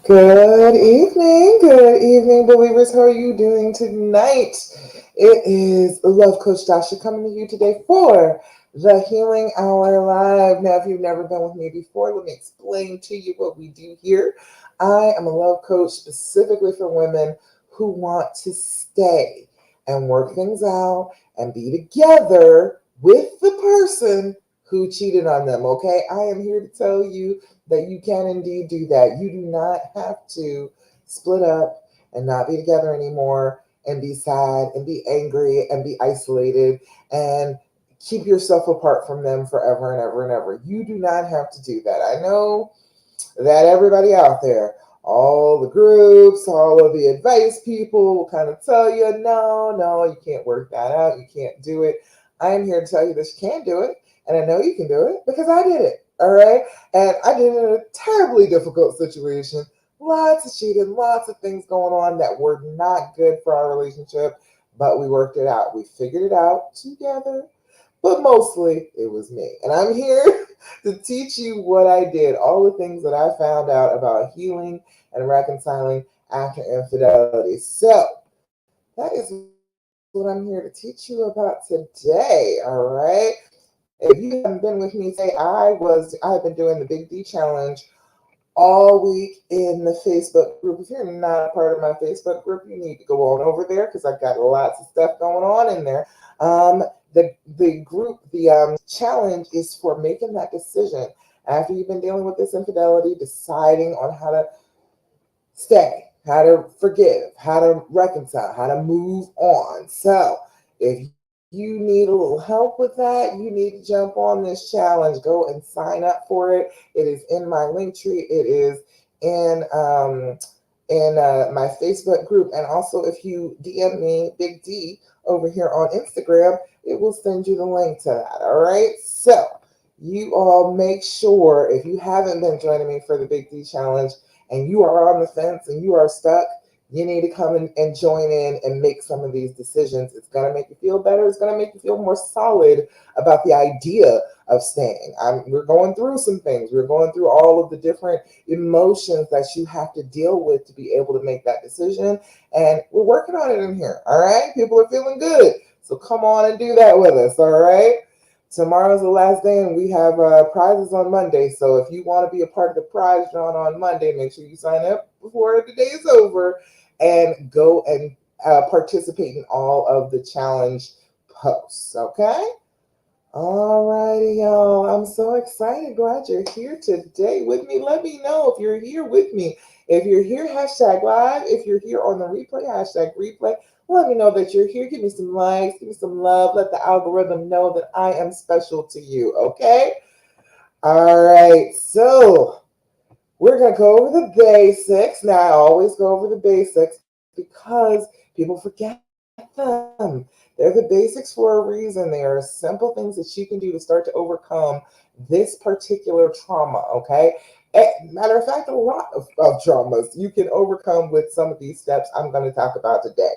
Good evening, believers. How are you doing tonight? It is Love Coach Dasha coming to you today for the Healing Hour Live. Now, if you've never been with me before, let me explain to you what we do here. I am a love coach specifically for women who want to stay and work things out and be together with the person who cheated on them. Okay, I am here to tell you that you can indeed do that. You do not have to split up and not be together anymore and be sad and be angry and be isolated and keep yourself apart from them forever and ever and ever. You do not have to do that. I know that everybody out there, all the groups, all of the advice people will kind of tell you, no, you can't work that out. You can't do it. I am here to tell you that you can do it. And I know you can do it because I did it. All right. And I did it in a terribly difficult situation. Lots of cheating, lots of things going on that were not good for our relationship, but we worked it out. We figured it out together. But mostly it was me. And I'm here to teach you what I did, all the things that I found out about healing and reconciling after infidelity. So that is what I'm here to teach you about today. All right. If you haven't been with me today, I've been doing the Big D challenge all week in the Facebook group. If you're not a part of my Facebook group, you need to go on over there because I've got lots of stuff going on in there. Um, the challenge is for making that decision after you've been dealing with this infidelity, deciding on how to stay, how to forgive, how to reconcile, how to move on. So if you need a little help with that, you need to jump on this challenge. Go and sign up for it. It is in my link tree. It is in my Facebook group, and also if you DM me Big D over here on Instagram, it will send you the link to that. All right. So you all make sure if you haven't been joining me for the Big D challenge and you are on the fence and you are stuck, you need to come in and join in and make some of these decisions. It's going to make you feel better. It's going to make you feel more solid about the idea of staying. We're going through some things. We're going through all of the different emotions that you have to deal with to be able to make that decision. And we're working on it in here. All right. People are feeling good. So come on and do that with us. All right. Tomorrow's the last day, and we have prizes on Monday. So if you want to be a part of the prize drawn on Monday, make sure you sign up before the day is over and go and participate in all of the challenge posts. Okay? All righty, y'all. I'm so excited. Glad you're here today with me. Let me know if you're here with me. If you're here, hashtag live. If you're here on the replay, hashtag replay. Let me know that you're here. Give me some likes, give me some love. Let the algorithm know that I am special to you. Okay? All right. So we're going to go over the basics. Now, I always go over the basics because people forget them. They're the basics for a reason. They are simple things that you can do to start to overcome this particular trauma, okay? Matter of fact, a lot of traumas you can overcome with some of these steps I'm going to talk about today.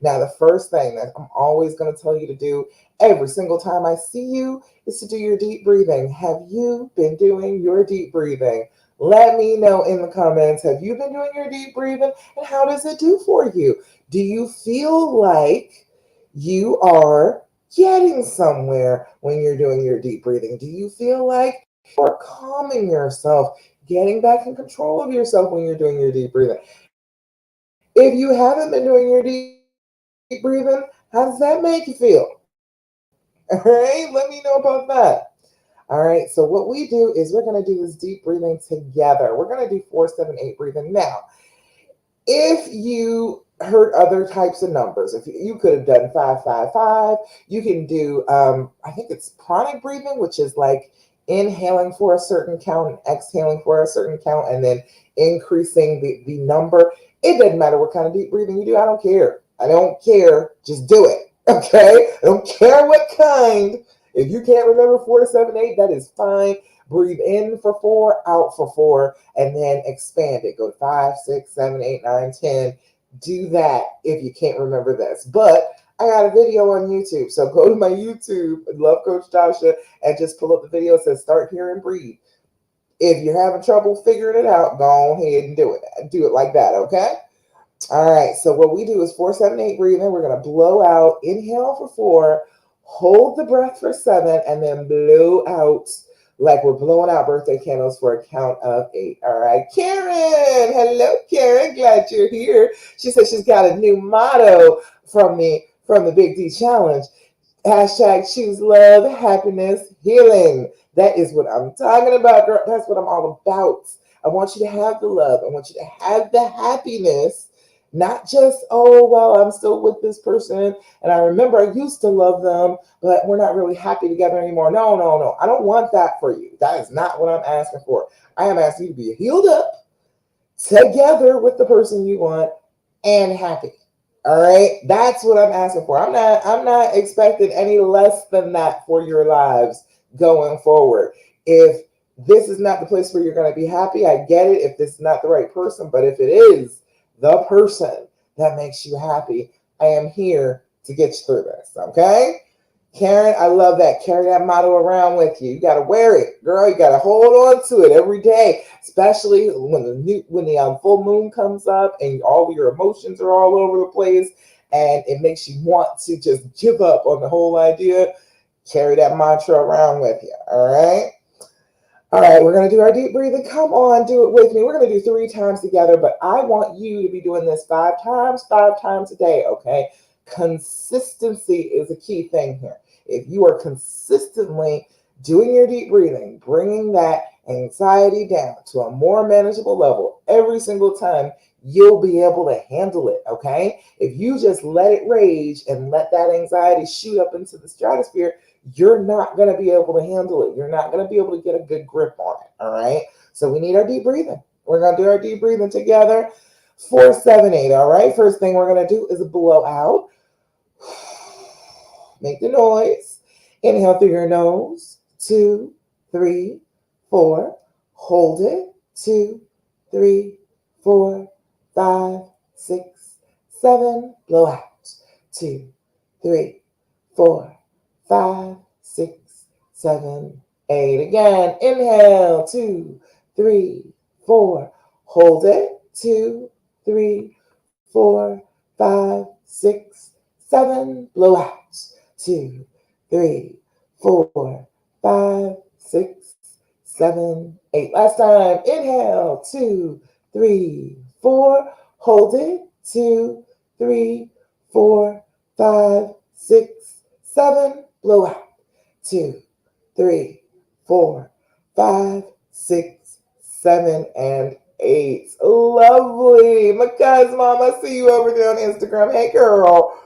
Now, the first thing that I'm always going to tell you to do every single time I see you is to do your deep breathing. Have you been doing your deep breathing? Let me know in the comments. Have you been doing your deep breathing? And how does it do for you? Do you feel like you are getting somewhere when you're doing your deep breathing? Do you feel like you're calming yourself, getting back in control of yourself when you're doing your deep breathing? If you haven't been doing your deep breathing, how does that make you feel? All right, let me know about that. All right, so what we do is we're going to do this deep breathing together. We're going to do 4-7-8 breathing. Now, if you heard other types of numbers, if you could have done 5-5-5, you can do I think it's chronic breathing, which is like inhaling for a certain count and exhaling for a certain count and then increasing the number. It doesn't matter what kind of deep breathing you do. I don't care. I don't care. Just do it. Okay? I don't care what kind. If you can't remember 4-7-8, that is fine. Breathe in for 4, out for 4, and then expand it. Go 5, 6, 7, 8, 9, 10. Do that if you can't remember this. But I got a video on YouTube. So go to my YouTube, Love Coach Tasha, and just pull up the video. It says start here and breathe. If you're having trouble figuring it out, go ahead and do it. Do it like that, okay? All right, so what we do is 4, 7, 8 breathing. We're gonna blow out, inhale for 4, hold the breath for 7, and then blow out like we're blowing out birthday candles for a count of 8. All right, Karen. Hello, Karen. Glad you're here. She says she's got a new motto from the Big D Challenge. Hashtag choose love, happiness, healing. That is what I'm talking about, girl. That's what I'm all about. I want you to have the love. I want you to have the happiness, not just, oh, well, I'm still with this person. And I remember I used to love them, but we're not really happy together anymore. No, no, no. I don't want that for you. That is not what I'm asking for. I am asking you to be healed up together with the person you want and happy. All right, that's what I'm asking for. I'm not expecting any less than that for your lives going forward. If this is not the place where you're going to be happy, I get it. If this is not the right person, but if it is the person that makes you happy, I am here to get you through this. Okay? Karen, I love that. Carry that motto around with you. You got to wear it, girl. You got to hold on to it every day, especially when the full moon comes up and all your emotions are all over the place, and it makes you want to just give up on the whole idea. Carry that mantra around with you. All right. All right, we're going to do our deep breathing. Come on, do it with me. We're going to do 3 times together, but I want you to be doing this 5 times a day, okay? Consistency is a key thing here. If you are consistently doing your deep breathing, bringing that anxiety down to a more manageable level every single time, you'll be able to handle it, okay? If you just let it rage and let that anxiety shoot up into the stratosphere, you're not going to be able to handle it. You're not going to be able to get a good grip on it, all right? So we need our deep breathing. We're going to do our deep breathing together. 4, 7, 8, all right? First thing we're going to do is blow out. Make the noise. Inhale through your nose. 2, 3, 4. Hold it. 2, 3, 4, 5, 6, 7. Blow out. 2, 3, 4, 5, 6, 7, 8. Again. Inhale. 2, 3, 4. Hold it. 2, 3, 4, 5, 6, 7. Blow out. 2, 3, 4, 5, 6, 7, 8. Last time. Inhale. 2, 3, 4. Hold it. 2, 3, 4, 5, 6, 7. Blow out. 2, 3, 4, 5, 6, 7, and 8. Lovely. Makai's mom, I see you over there on Instagram. Hey, girl.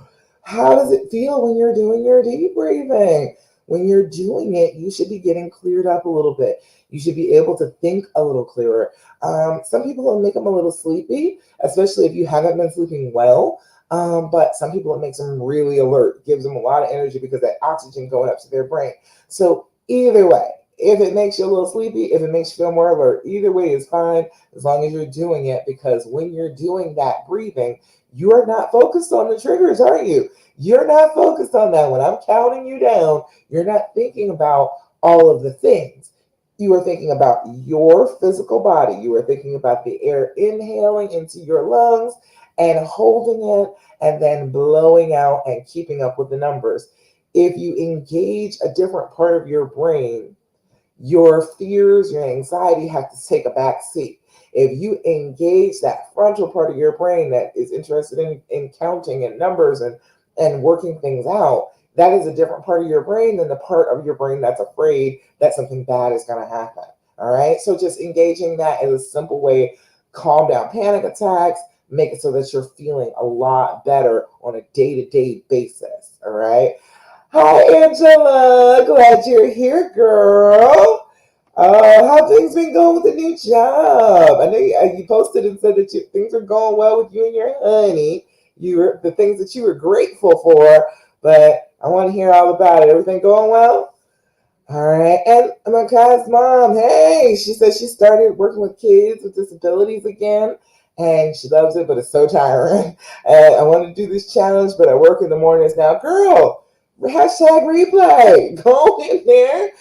How does it feel when you're doing your deep breathing? When you're doing it, you should be getting cleared up a little bit. You should be able to think a little clearer. Some people will make them a little sleepy, especially if you haven't been sleeping well. But some people, it makes them really alert, gives them a lot of energy because that oxygen going up to their brain. So either way, if it makes you a little sleepy, if it makes you feel more alert, either way is fine as long as you're doing it, because when you're doing that breathing, you are not focused on the triggers, are you? You're not focused on that. When I'm counting you down, you're not thinking about all of the things. You are thinking about your physical body. You are thinking about the air inhaling into your lungs and holding it and then blowing out and keeping up with the numbers. If you engage a different part of your brain, your fears, your anxiety have to take a back seat. If you engage that frontal part of your brain that is interested in counting and numbers and working things out, that is a different part of your brain than the part of your brain that's afraid that something bad is going to happen. All right. So just engaging that is a simple way, calm down panic attacks, make it so that you're feeling a lot better on a day-to-day basis. All right. Hi, Angela. Glad you're here, girl. How things been going with the new job? I know you posted and said that things are going well with you and your honey. The things that you were grateful for, but I want to hear all about it. Everything going well? All right. And my guy's mom, hey, she said she started working with kids with disabilities again, and she loves it, but it's so tiring. And I want to do this challenge, but I work in the mornings now. Girl, Hashtag replay. Go in there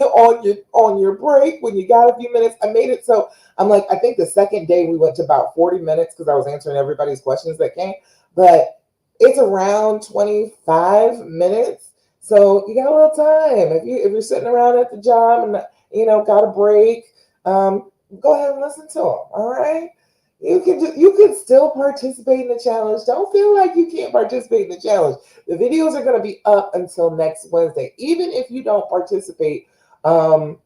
on your break when you got a few minutes. I made it so I'm like, I think the second day we went to about 40 minutes because I was answering everybody's questions that came, but it's around 25 minutes. So you got a little time. If you're sitting around at the job and got a break, go ahead and listen to them. All right. You can still participate in the challenge. Don't feel like you can't participate in the challenge. The videos are going to be up until next Wednesday. Even if you don't participate um,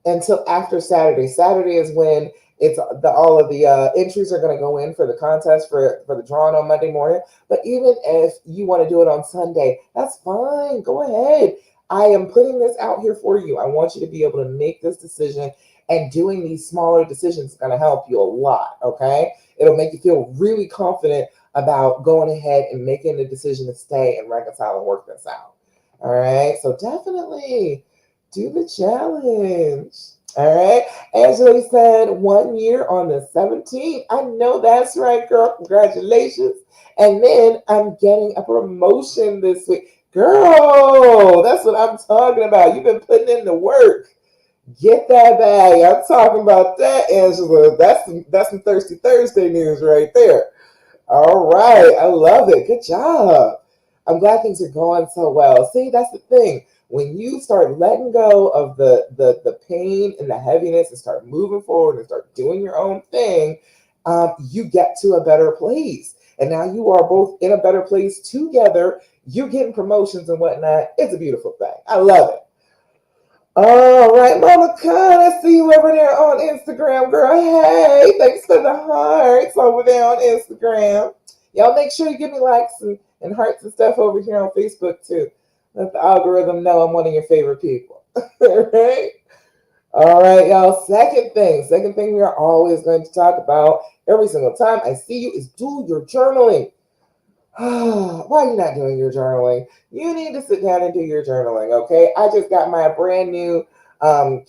until after Saturday. Saturday is when it's all of the entries are going to go in for the contest for the drawing on Monday morning. But even if you want to do it on Sunday, that's fine. Go ahead. I am putting this out here for you. I want you to be able to make this decision, and doing these smaller decisions is going to help you a lot. Okay, it'll make you feel really confident about going ahead and making the decision to stay and reconcile and work this out. All right, so definitely do the challenge. All right. Angela said 1 year on the 17th. I know that's right, girl. Congratulations. And then I'm getting a promotion this week. Girl, that's what I'm talking about. You've been putting in the work. Get that bag. I'm talking about that, Angela. That's some Thirsty Thursday news right there. All right. I love it. Good job. I'm glad things are going so well. See, that's the thing. When you start letting go of the pain and the heaviness and start moving forward and start doing your own thing, you get to a better place. And now you are both in a better place together. You're getting promotions and whatnot. It's a beautiful thing. I love it. All right, Mama Con, I see you over there on Instagram, girl. Hey, thanks for the hearts over there on Instagram. Y'all make sure you give me likes and hearts and stuff over here on Facebook too. Let the algorithm know I'm one of your favorite people. All right. All right, y'all. Second thing we are always going to talk about every single time I see you is do your journaling. Why are you not doing your journaling? You need to sit down and do your journaling, okay? I just got my brand new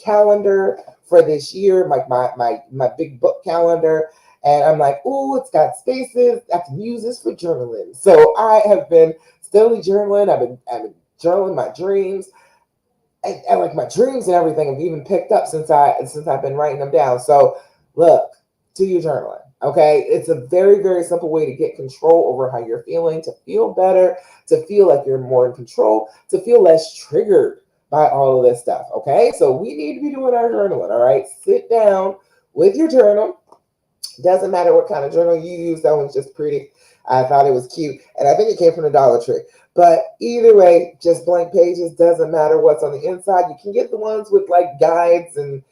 calendar for this year, like my big book calendar. And I'm like, oh, it's got spaces. I can use this for journaling. So I have been steadily journaling. I've been journaling my dreams. And like my dreams and everything have even picked up since I've been writing them down. So look, do your journaling. Okay, it's a very, very simple way to get control over how you're feeling, to feel better, to feel like you're more in control, to feel less triggered by all of this stuff. Okay, so we need to be doing our journaling. All right, sit down with your journal. Doesn't matter what kind of journal you use. That one's just pretty. I thought it was cute. And I think it came from the Dollar Tree. But either way, just blank pages. Doesn't matter what's on the inside. You can get the ones with like guides and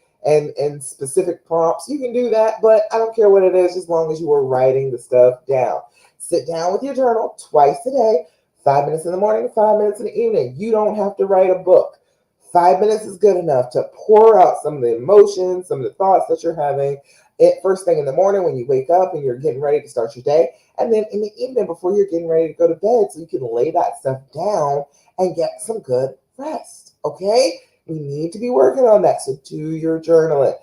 specific prompts. You can do that. But I don't care what it is, as long as you are writing the stuff down. Sit down with your journal twice a day. 5 minutes in the morning, 5 minutes in the evening. You don't have to write a book. 5 minutes is good enough to pour out some of the emotions, some of the thoughts that you're having it first thing in the morning when you wake up and you're getting ready to start your day, and then in the evening before you're getting ready to go to bed, so you can lay that stuff down and get some good rest. Okay, we need to be working on that. So do your journaling.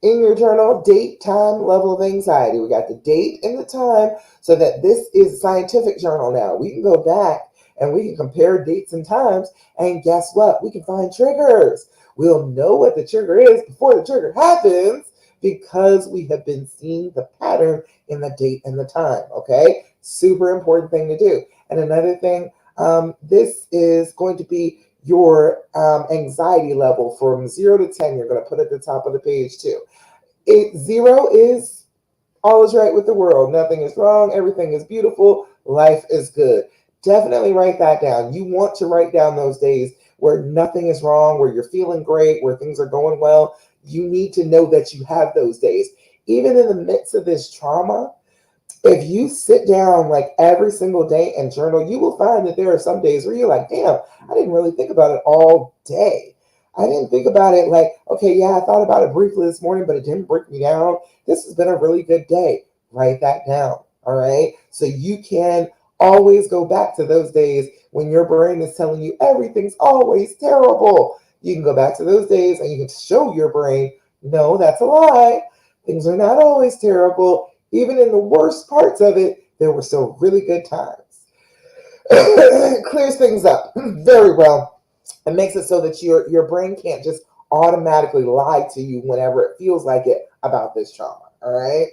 In your journal, date, time, level of anxiety. We got the date and the time, so that this is a scientific journal now. We can go back and we can compare dates and times, and guess what? We can find triggers. We'll know what the trigger is before the trigger happens, because we have been seeing the pattern in the date and the time. Okay, super important thing to do. And another thing, this is going to be your anxiety level from 0 to 10. You're going to put at the top of the page too. 0 is all is right with the world. Nothing is wrong. Everything is beautiful. Life is good. Definitely write that down. You want to write down those days where nothing is wrong, where you're feeling great, where things are going well. You need to know that you have those days. Even in the midst of this trauma, if you sit down like every single day and journal, you will find that there are some days where you're like, damn, I didn't really think about it all day. I didn't think about it like, okay, yeah, I thought about it briefly this morning, but it didn't break me down. This has been a really good day. Write that down. All right. So you can always go back to those days when your brain is telling you everything's always terrible. You can go back to those days and you can show your brain, no, that's a lie. Things are not always terrible. Even in the worst parts of it, there were still really good times. Clears things up very well. It makes it so that your brain can't just automatically lie to you whenever it feels like it about this trauma. All right.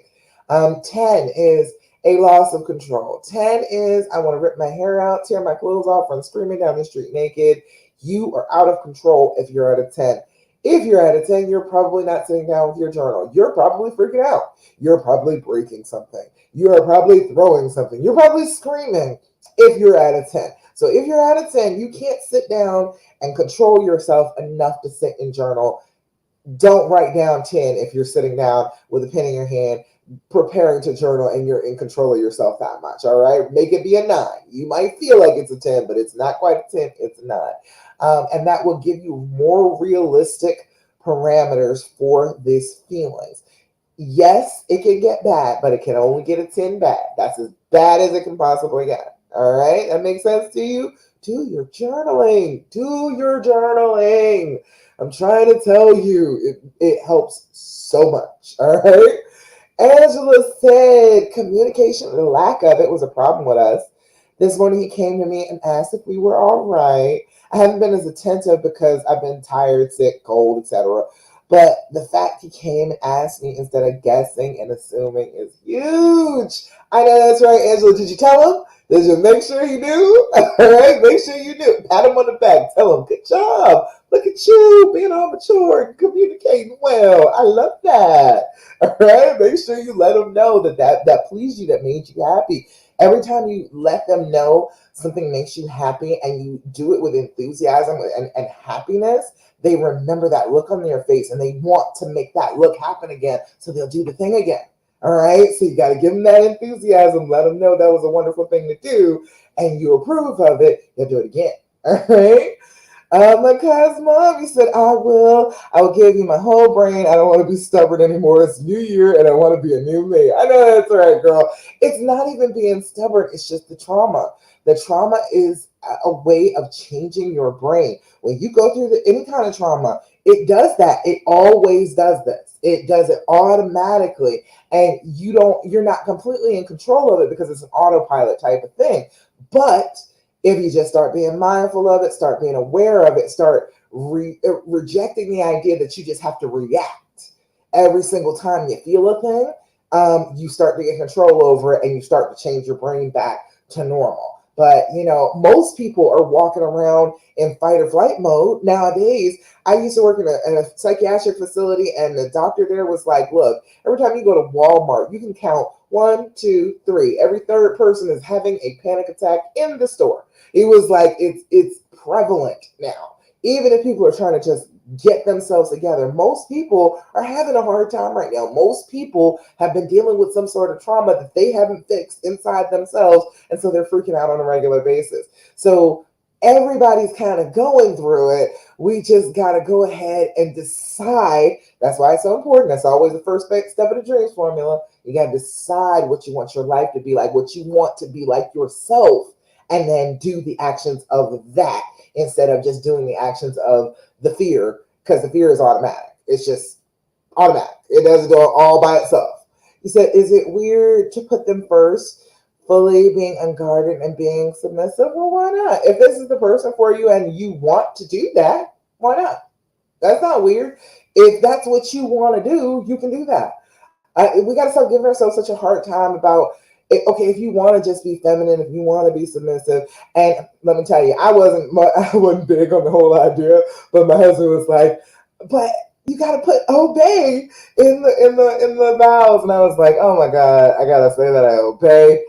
10 is a loss of control. 10 is I want to rip my hair out, tear my clothes off, run screaming down the street naked. You are out of control if you're at a 10. If you're at a 10, you're probably not sitting down with your journal. You're probably freaking out. You're probably breaking something. You're probably throwing something. You're probably screaming if you're at a 10. So if you're at a 10, you can't sit down and control yourself enough to sit and journal. Don't write down 10 if you're sitting down with a pen in your hand preparing to journal and you're in control of yourself that much. All right, make it be a 9. You might feel like it's a 10, but it's not quite a 10, it's a 9. And that will give you more realistic parameters for these feelings. Yes, it can get bad, but it can only get a 10 bad. That's as bad as it can possibly get. All right, that makes sense to you? Do your journaling. Do your journaling. I'm trying to tell you, it helps so much. All right. Angela said communication and lack of it was a problem with us. This morning he came to me and asked if we were all right. I haven't been as attentive because I've been tired, sick, cold, etc. But the fact he came and asked me instead of guessing and assuming is huge. I know that's right, Angela. Did you tell him? Did you make sure he knew? All right, make sure you knew. Pat him on the back. Tell him, good job. Look at you being all mature and communicating well. I love that. All right, make sure you let them know that pleased you, that made you happy. Every time you let them know something makes you happy and you do it with enthusiasm and happiness, they remember that look on their face and they want to make that look happen again. So they'll do the thing again. All right, so you got to give them that enthusiasm, let them know that was a wonderful thing to do, and you approve of it, you'll do it again. All right. My cousin mom, he said, I will give you my whole brain. I don't want to be stubborn anymore. It's New Year and I want to be a new me. I know that's right, girl. It's not even being stubborn, it's just the trauma. The trauma is a way of changing your brain. When you go through any kind of trauma, it does that. It always does this. It does it automatically. And you're not completely in control of it because it's an autopilot type of thing. But if you just start being mindful of it, start being aware of it, start rejecting the idea that you just have to react every single time you feel a thing, you start to get control over it and you start to change your brain back to normal. But, most people are walking around in fight or flight mode nowadays. I used to work in a psychiatric facility, and the doctor there was like, look, every time you go to Walmart, you can count 1, 2, 3. Every third person is having a panic attack in the store. It was like it's prevalent now. Even if people are trying to just get themselves together, most people are having a hard time right now. Most people have been dealing with some sort of trauma that they haven't fixed inside themselves, and so they're freaking out on a regular basis. So everybody's kind of going through it. We just got to go ahead and decide. That's why it's so important. That's always the first step of the dreams formula. You got to decide what you want your life to be like, what you want to be like yourself, and then do the actions of that instead of just doing the actions of the fear, because the fear is automatic. It's just automatic. It doesn't go all by itself. He said, is it weird to put them first, fully being unguarded and being submissive? Well, why not? If this is the person for you and you want to do that, why not? That's not weird. If that's what you want to do, you can do that. We got to stop giving ourselves such a hard time about it. Okay, if you want to just be feminine, if you want to be submissive, and let me tell you, I wasn't big on the whole idea, but my husband was like, but you got to put obey in the vows, and I was like, oh my god, I gotta say that I obey.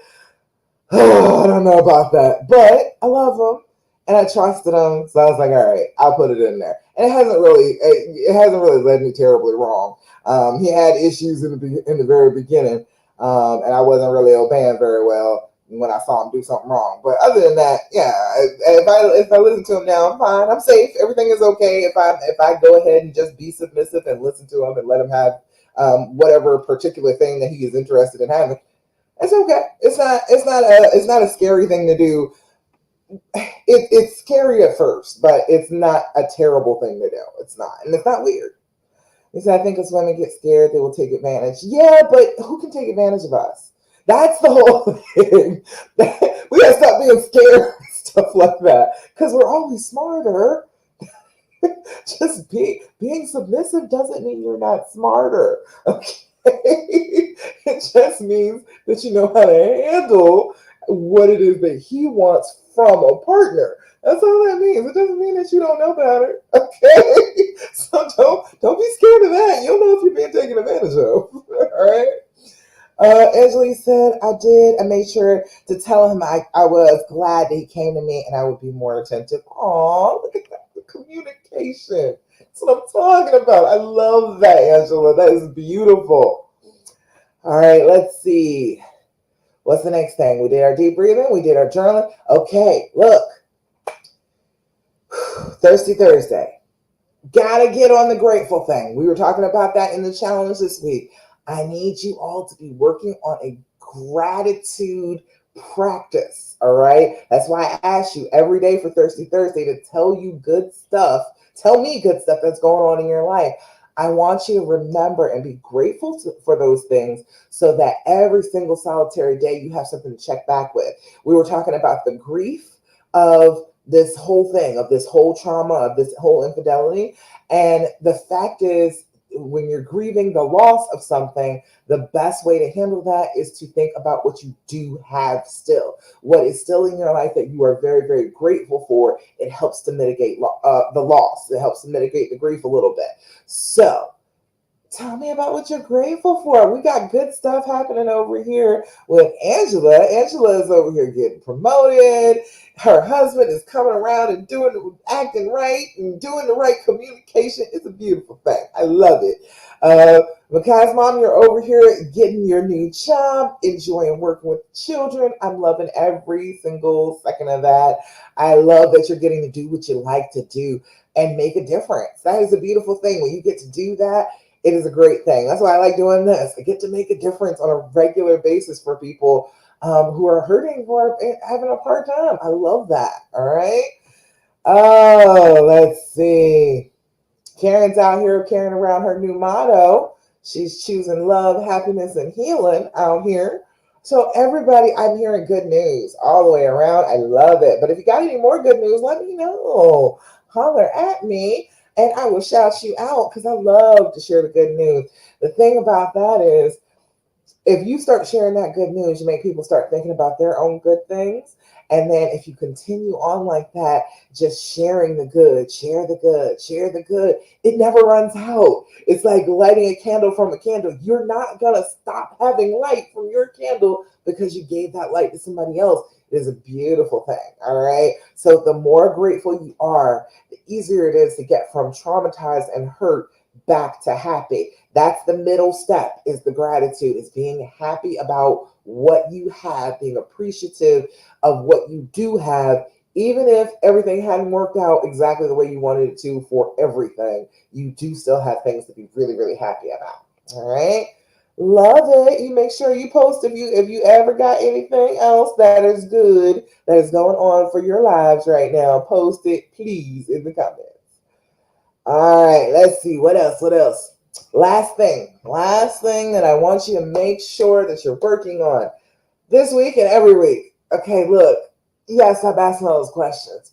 I don't know about that, but I love him and I trusted him, so I was like, all right, I'll put it in there. And it hasn't really led me terribly wrong. He had issues in the very beginning, and I wasn't really obeying very well when I saw him do something wrong. But other than that, yeah, if I listen to him now, I'm fine. I'm safe. Everything is okay. If I go ahead and just be submissive and listen to him and let him have whatever particular thing that he is interested in having, it's okay. It's not a scary thing to do. It's scary at first, but it's not a terrible thing to do. It's not, and it's not weird. He said, I think as women get scared, they will take advantage. Yeah, but who can take advantage of us? That's the whole thing. We gotta stop being scared of stuff like that because we're always smarter. Just being submissive doesn't mean you're not smarter. Okay. It just means that you know how to handle what it is that he wants from a partner. That's all that means. It doesn't mean that you don't know better. Okay. So don't be scared of that. You'll know if you're being taken advantage of. All right. Angela said, I did. I made sure to tell him I was glad that he came to me and I would be more attentive. Aw, look at that. The communication. That's what I'm talking about. I love that, Angela. That is beautiful. All right, let's see. What's the next thing? We did our deep breathing. We did our journaling. Okay, look. Thirsty Thursday. Gotta get on the grateful thing. We were talking about that in the challenge this week. I need you all to be working on a gratitude practice. All right. That's why I ask you every day for Thirsty Thursday to tell you good stuff. Tell me good stuff that's going on in your life. I want you to remember and be grateful for those things so that every single solitary day you have something to check back with. We were talking about the grief of this whole thing, of this whole trauma, of this whole infidelity. And the fact is, when you're grieving the loss of something, the best way to handle that is to think about what you do have still, what is still in your life that you are very, very grateful for. It helps to mitigate the loss. It helps to mitigate the grief a little bit. So tell me about what you're grateful for. We got good stuff happening over here with Angela. Angela is over here getting promoted. Her husband is coming around and acting right and doing the right communication. It's a beautiful thing. I love it. Makai's mom, you're over here getting your new job, enjoying working with children. I'm loving every single second of that. I love that you're getting to do what you like to do and make a difference. That is a beautiful thing. When you get to do that, it is a great thing. That's why I like doing this. I get to make a difference on a regular basis for people who are hurting, who are having a hard time. I love that. All right. Oh, let's see. Karen's out here carrying around her new motto. She's choosing love, happiness, and healing out here. So everybody, I'm hearing good news all the way around. I love it. But if you got any more good news, let me know. Holler at me and I will shout you out because I love to share the good news. The thing about that is, if you start sharing that good news, you make people start thinking about their own good things. And then if you continue on like that, just sharing the good, share the good, share the good, it never runs out. It's like lighting a candle from a candle. You're not going to stop having light from your candle because you gave that light to somebody else. It is a beautiful thing. All right. So the more grateful you are, the easier it is to get from traumatized and hurt back to happy. That's the middle step, is the gratitude, is being happy about what you have, being appreciative of what you do have, even if everything hadn't worked out exactly the way you wanted it to for everything. You do still have things to be really, really happy about. All right. Love it. You make sure you post if you ever got anything else that is good that is going on for your lives right now. Post it, please, in the comments. All right, let's see. What else? What else? Last thing that I want you to make sure that you're working on this week and every week. Okay, look, you gotta stop asking all those questions.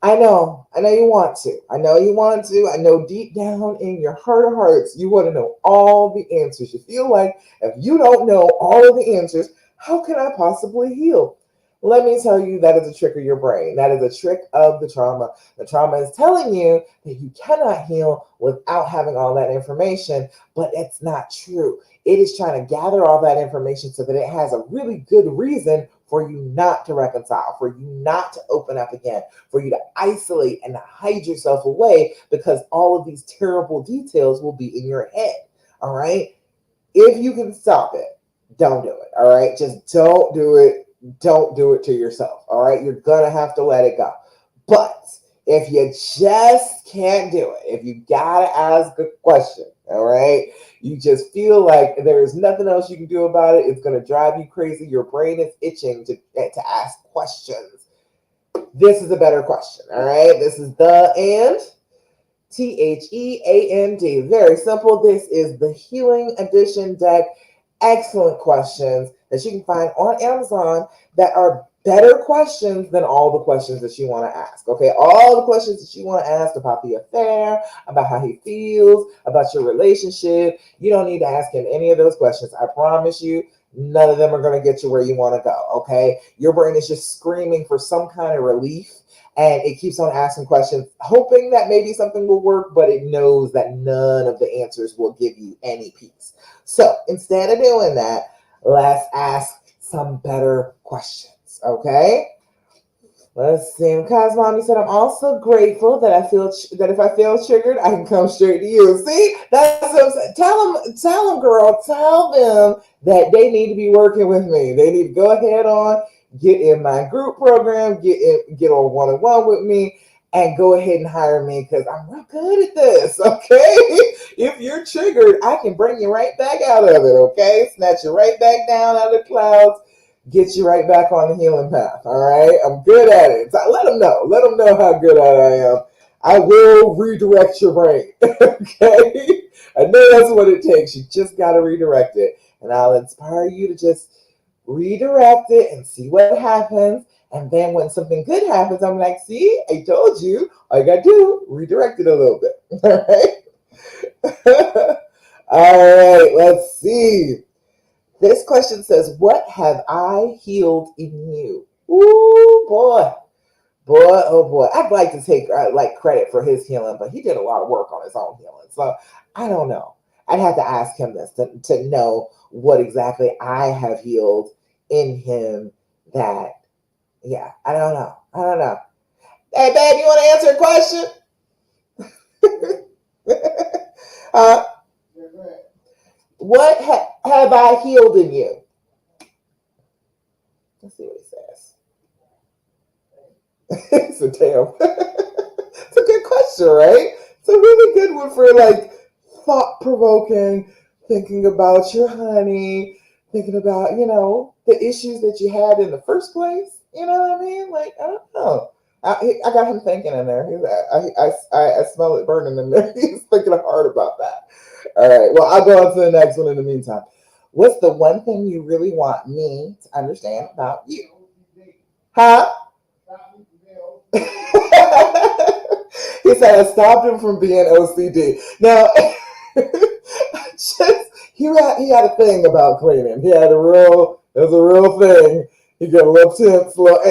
I know you want to. I know you want to. I know deep down in your heart of hearts, you want to know all the answers. You feel like if you don't know all of the answers, how can I possibly heal? Let me tell you, that is a trick of your brain. That is a trick of the trauma. The trauma is telling you that you cannot heal without having all that information, but it's not true. It is trying to gather all that information so that it has a really good reason for you not to reconcile, for you not to open up again, for you to isolate and hide yourself away because all of these terrible details will be in your head. All right. If you can stop it, don't do it. All right. Just don't do it. Don't do it to yourself. All right. You're going to have to let it go. But if you just can't do it, if you got to ask a question, all right, you just feel like there is nothing else you can do about it, it's going to drive you crazy, your brain is itching to ask questions, this is a better question. All right. This is the and. THEAND. Very simple. This is the Healing Edition deck. excellent questions that you can find on Amazon that are better questions than all the questions that you want to ask. Okay, all the questions that you want to ask about the affair, about how he feels, about your relationship, you don't need to ask him any of those questions. I promise you, none of them are going to get you where you want to go. Okay, your brain is just screaming for some kind of relief. And it keeps on asking questions, hoping that maybe something will work, but it knows that none of the answers will give you any peace. So instead of doing that, let's ask some better questions, okay? Let's see. Cause mommy said, I'm also grateful that that if I feel triggered, I can come straight to you. See, that's what I'm saying. Tell them, girl, tell them that they need to be working with me. They need to go ahead on, get in my group program, get on one on one with me, and go ahead and hire me because I'm real good at this. Okay, if you're triggered, I can bring you right back out of it. Okay, snatch you right back down out of the clouds, get you right back on the healing path. All right, I'm good at it. So let them know. Let them know how good at I am. I will redirect your brain. Okay, I know that's what it takes. You just got to redirect it, and I'll inspire you to just redirect it and see what happens. And then when something good happens, I'm like, see, I told you. All you got to do, redirect it a little bit. All right. All right. Let's see. This question says, what have I healed in you? Ooh, boy. Boy, oh boy. I'd like to take like credit for his healing, but he did a lot of work on his own healing. So I don't know. I'd have to ask him this to know what exactly I have healed in him that, yeah, I don't know. I don't know. Hey, babe, you want to answer a question? uh, what have I healed in you? Let's see what he says. It's a damn. It's a good question, right? It's a really good one for like thought provoking, thinking about your honey, thinking about, the issues that you had in the first place. You know what I mean? Like, I don't know. I got him thinking in there. I smell it burning in there. He's thinking hard about that. All right. Well, I'll go on to the next one in the meantime. What's the one thing you really want me to understand about you? Huh? He said I stopped him from being OCD. Now, just he had a thing about cleaning. It was a real thing. He got a little tense, a little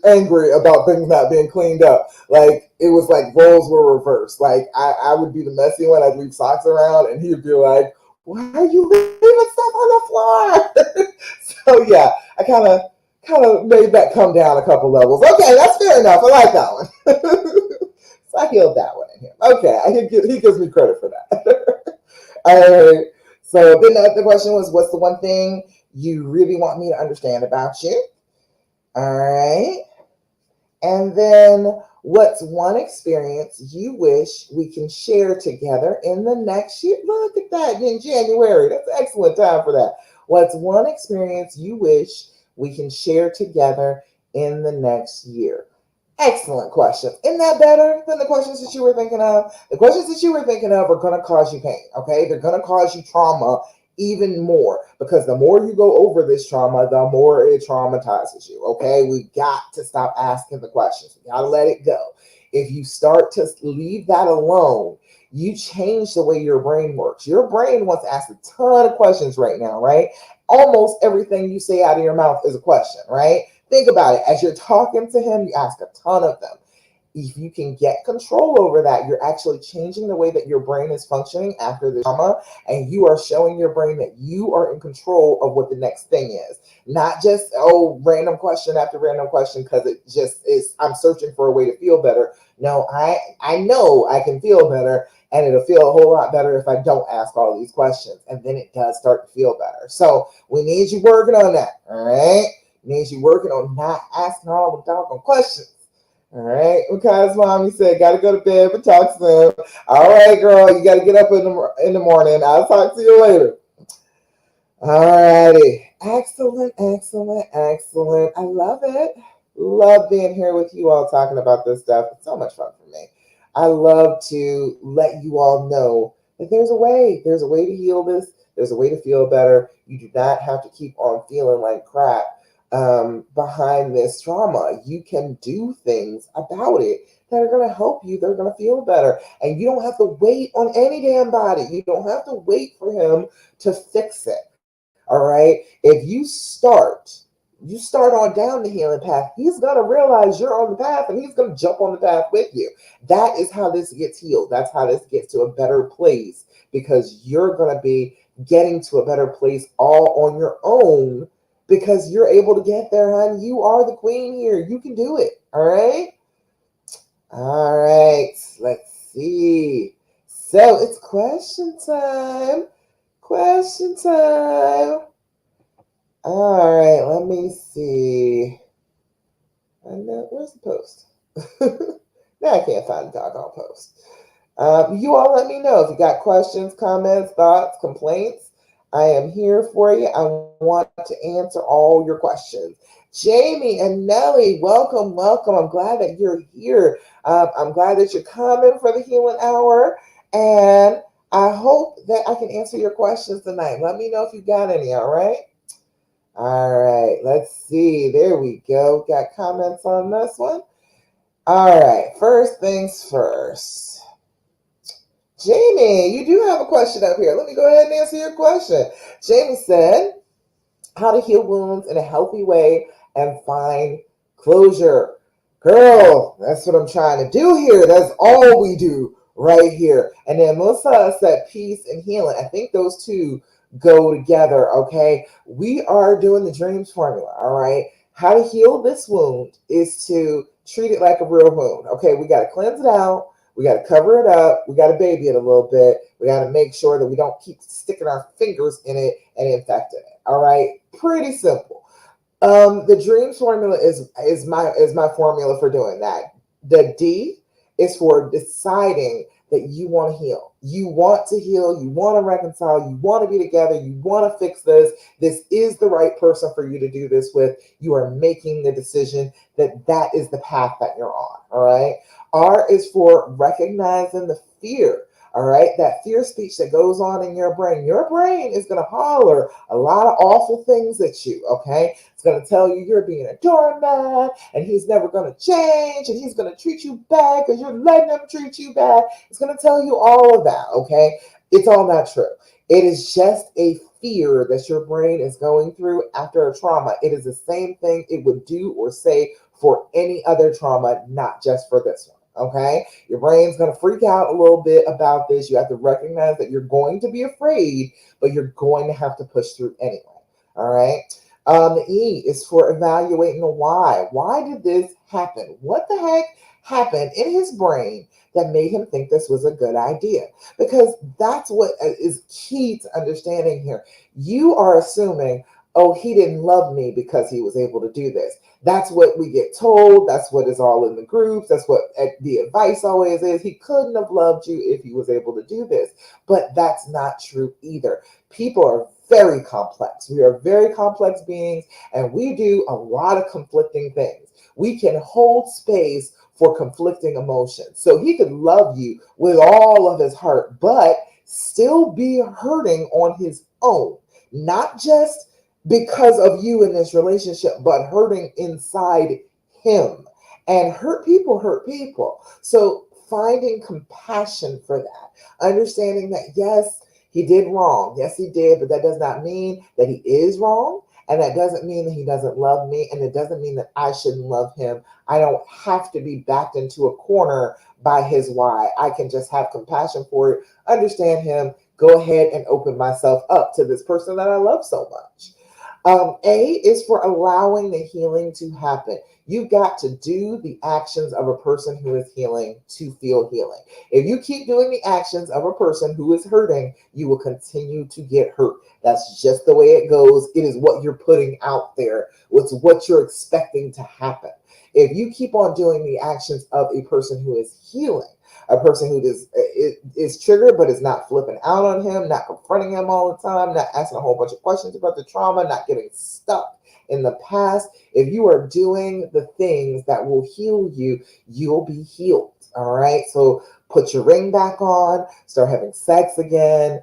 angry about things not being cleaned up. Like it was like roles were reversed. Like I would be the messy one. I'd leave socks around, and he'd be like, "Why are you leaving stuff on the floor?" So yeah, I kind of made that come down a couple levels. Okay, that's fair enough. I like that one. So I healed that one in him. Okay, he gives me credit for that. All right. So then the question was, what's the one thing you really want me to understand about you? All right. And then what's one experience you wish we can share together in the next year? Look at that, in January. That's an excellent time for that. What's one experience you wish we can share together in the next year? Excellent question. Isn't that better than the questions that you were thinking of? The questions that you were thinking of are going to cause you pain, okay? They're going to cause you trauma even more because the more you go over this trauma, the more it traumatizes you, okay? We got to stop asking the questions. We got to let it go. If you start to leave that alone, you change the way your brain works. Your brain wants to ask a ton of questions right now, right? Almost everything you say out of your mouth is a question, right? Think about it. As you're talking to him, you ask a ton of them. If you can get control over that, you're actually changing the way that your brain is functioning after the trauma, and you are showing your brain that you are in control of what the next thing is. Not just, random question after random question because it just is, I'm searching for a way to feel better. No, I know I can feel better, and it'll feel a whole lot better if I don't ask all these questions. And then it does start to feel better. So we need you working on that, all right? Means you working on not asking all the doggone questions. All right, because mommy said, gotta go to bed, but talk soon. All right, girl, you gotta get up in the morning. I'll talk to you later. All righty. Excellent, excellent, excellent. I love it. Love being here with you all talking about this stuff. It's so much fun for me. I love to let you all know that there's a way to heal this. There's a way to feel better. You do not have to keep on feeling like crap behind this trauma. You can do things about it that are going to help you. They're going to feel better. And you don't have to wait on any damn body. You don't have to wait for him to fix it. All right. If you start on down the healing path, he's going to realize you're on the path and he's going to jump on the path with you. That is how this gets healed. That's how this gets to a better place because you're going to be getting to a better place all on your own because you're able to get there, hon. You are the queen here. You can do it. All right. All right. Let's see. So it's question time. Question time. All right. Let me see. I know where's the post? Now I can't find the doggone post. You all let me know if you got questions, comments, thoughts, complaints. I am here for you. I want to answer all your questions. Jamie and Nellie, welcome, welcome. I'm glad that you're here. I'm glad that you're coming for the healing hour. And I hope that I can answer your questions tonight. Let me know if you got any, all right? All right, let's see. There we go. Got comments on this one? All right, first things first. Jamie, you do have a question up here. Let me go ahead and answer your question. Jamie said, how to heal wounds in a healthy way and find closure. Girl, that's what I'm trying to do here. That's all we do right here. And then Melissa said peace and healing. I think those two go together, okay? We are doing the dreams formula, all right? How to heal this wound is to treat it like a real wound, okay? We got to cleanse it out. We got to cover it up. We got to baby it a little bit. We got to make sure that we don't keep sticking our fingers in it and infecting it. All right, pretty simple. The dreams formula is my formula for doing that. The D is for deciding that you want to heal. You want to heal. You want to reconcile. You want to be together. You want to fix this. This is the right person for you to do this with. You are making the decision that that is the path that you're on. All right. R is for recognizing the fear. All right, that fear speech that goes on in your brain. Your brain is going to holler a lot of awful things at you. Okay, it's going to tell you you're being a doormat and he's never going to change and he's going to treat you bad because you're letting him treat you bad. It's going to tell you all of that. Okay, it's all not true. It is just a fear that your brain is going through after a trauma. It is the same thing it would do or say for any other trauma, not just for this one. Okay, your brain's going to freak out a little bit about this. You have to recognize that you're going to be afraid, but you're going to have to push through anyway. All right. The E is for evaluating the why. Why did this happen? What the heck happened in his brain that made him think this was a good idea? Because that's what is key to understanding here. You are assuming, oh, he didn't love me because he was able to do this. That's what we get told. That's what is all in the groups. That's what the advice always is. He couldn't have loved you if he was able to do this. But that's not true either. People are very complex. We are very complex beings, and we do a lot of conflicting things. We can hold space for conflicting emotions. So he could love you with all of his heart, but still be hurting on his own, not just because of you in this relationship, but hurting inside him. And hurt people hurt people. So finding compassion for that, understanding that, yes, he did wrong. Yes, he did, but that does not mean that he is wrong. And that doesn't mean that he doesn't love me. And it doesn't mean that I shouldn't love him. I don't have to be backed into a corner by his why. I can just have compassion for it, understand him, go ahead and open myself up to this person that I love so much. A is for allowing the healing to happen. You got to do the actions of a person who is healing to feel healing. If you keep doing the actions of a person who is hurting, you will continue to get hurt. That's just the way it goes. It is what you're putting out there. It's what you're expecting to happen. If you keep on doing the actions of a person who is healing, a person who is triggered but is not flipping out on him, not confronting him all the time, not asking a whole bunch of questions about the trauma, not getting stuck in the past. If you are doing the things that will heal you, you'll be healed. All right. So Put your ring back on, start having sex again,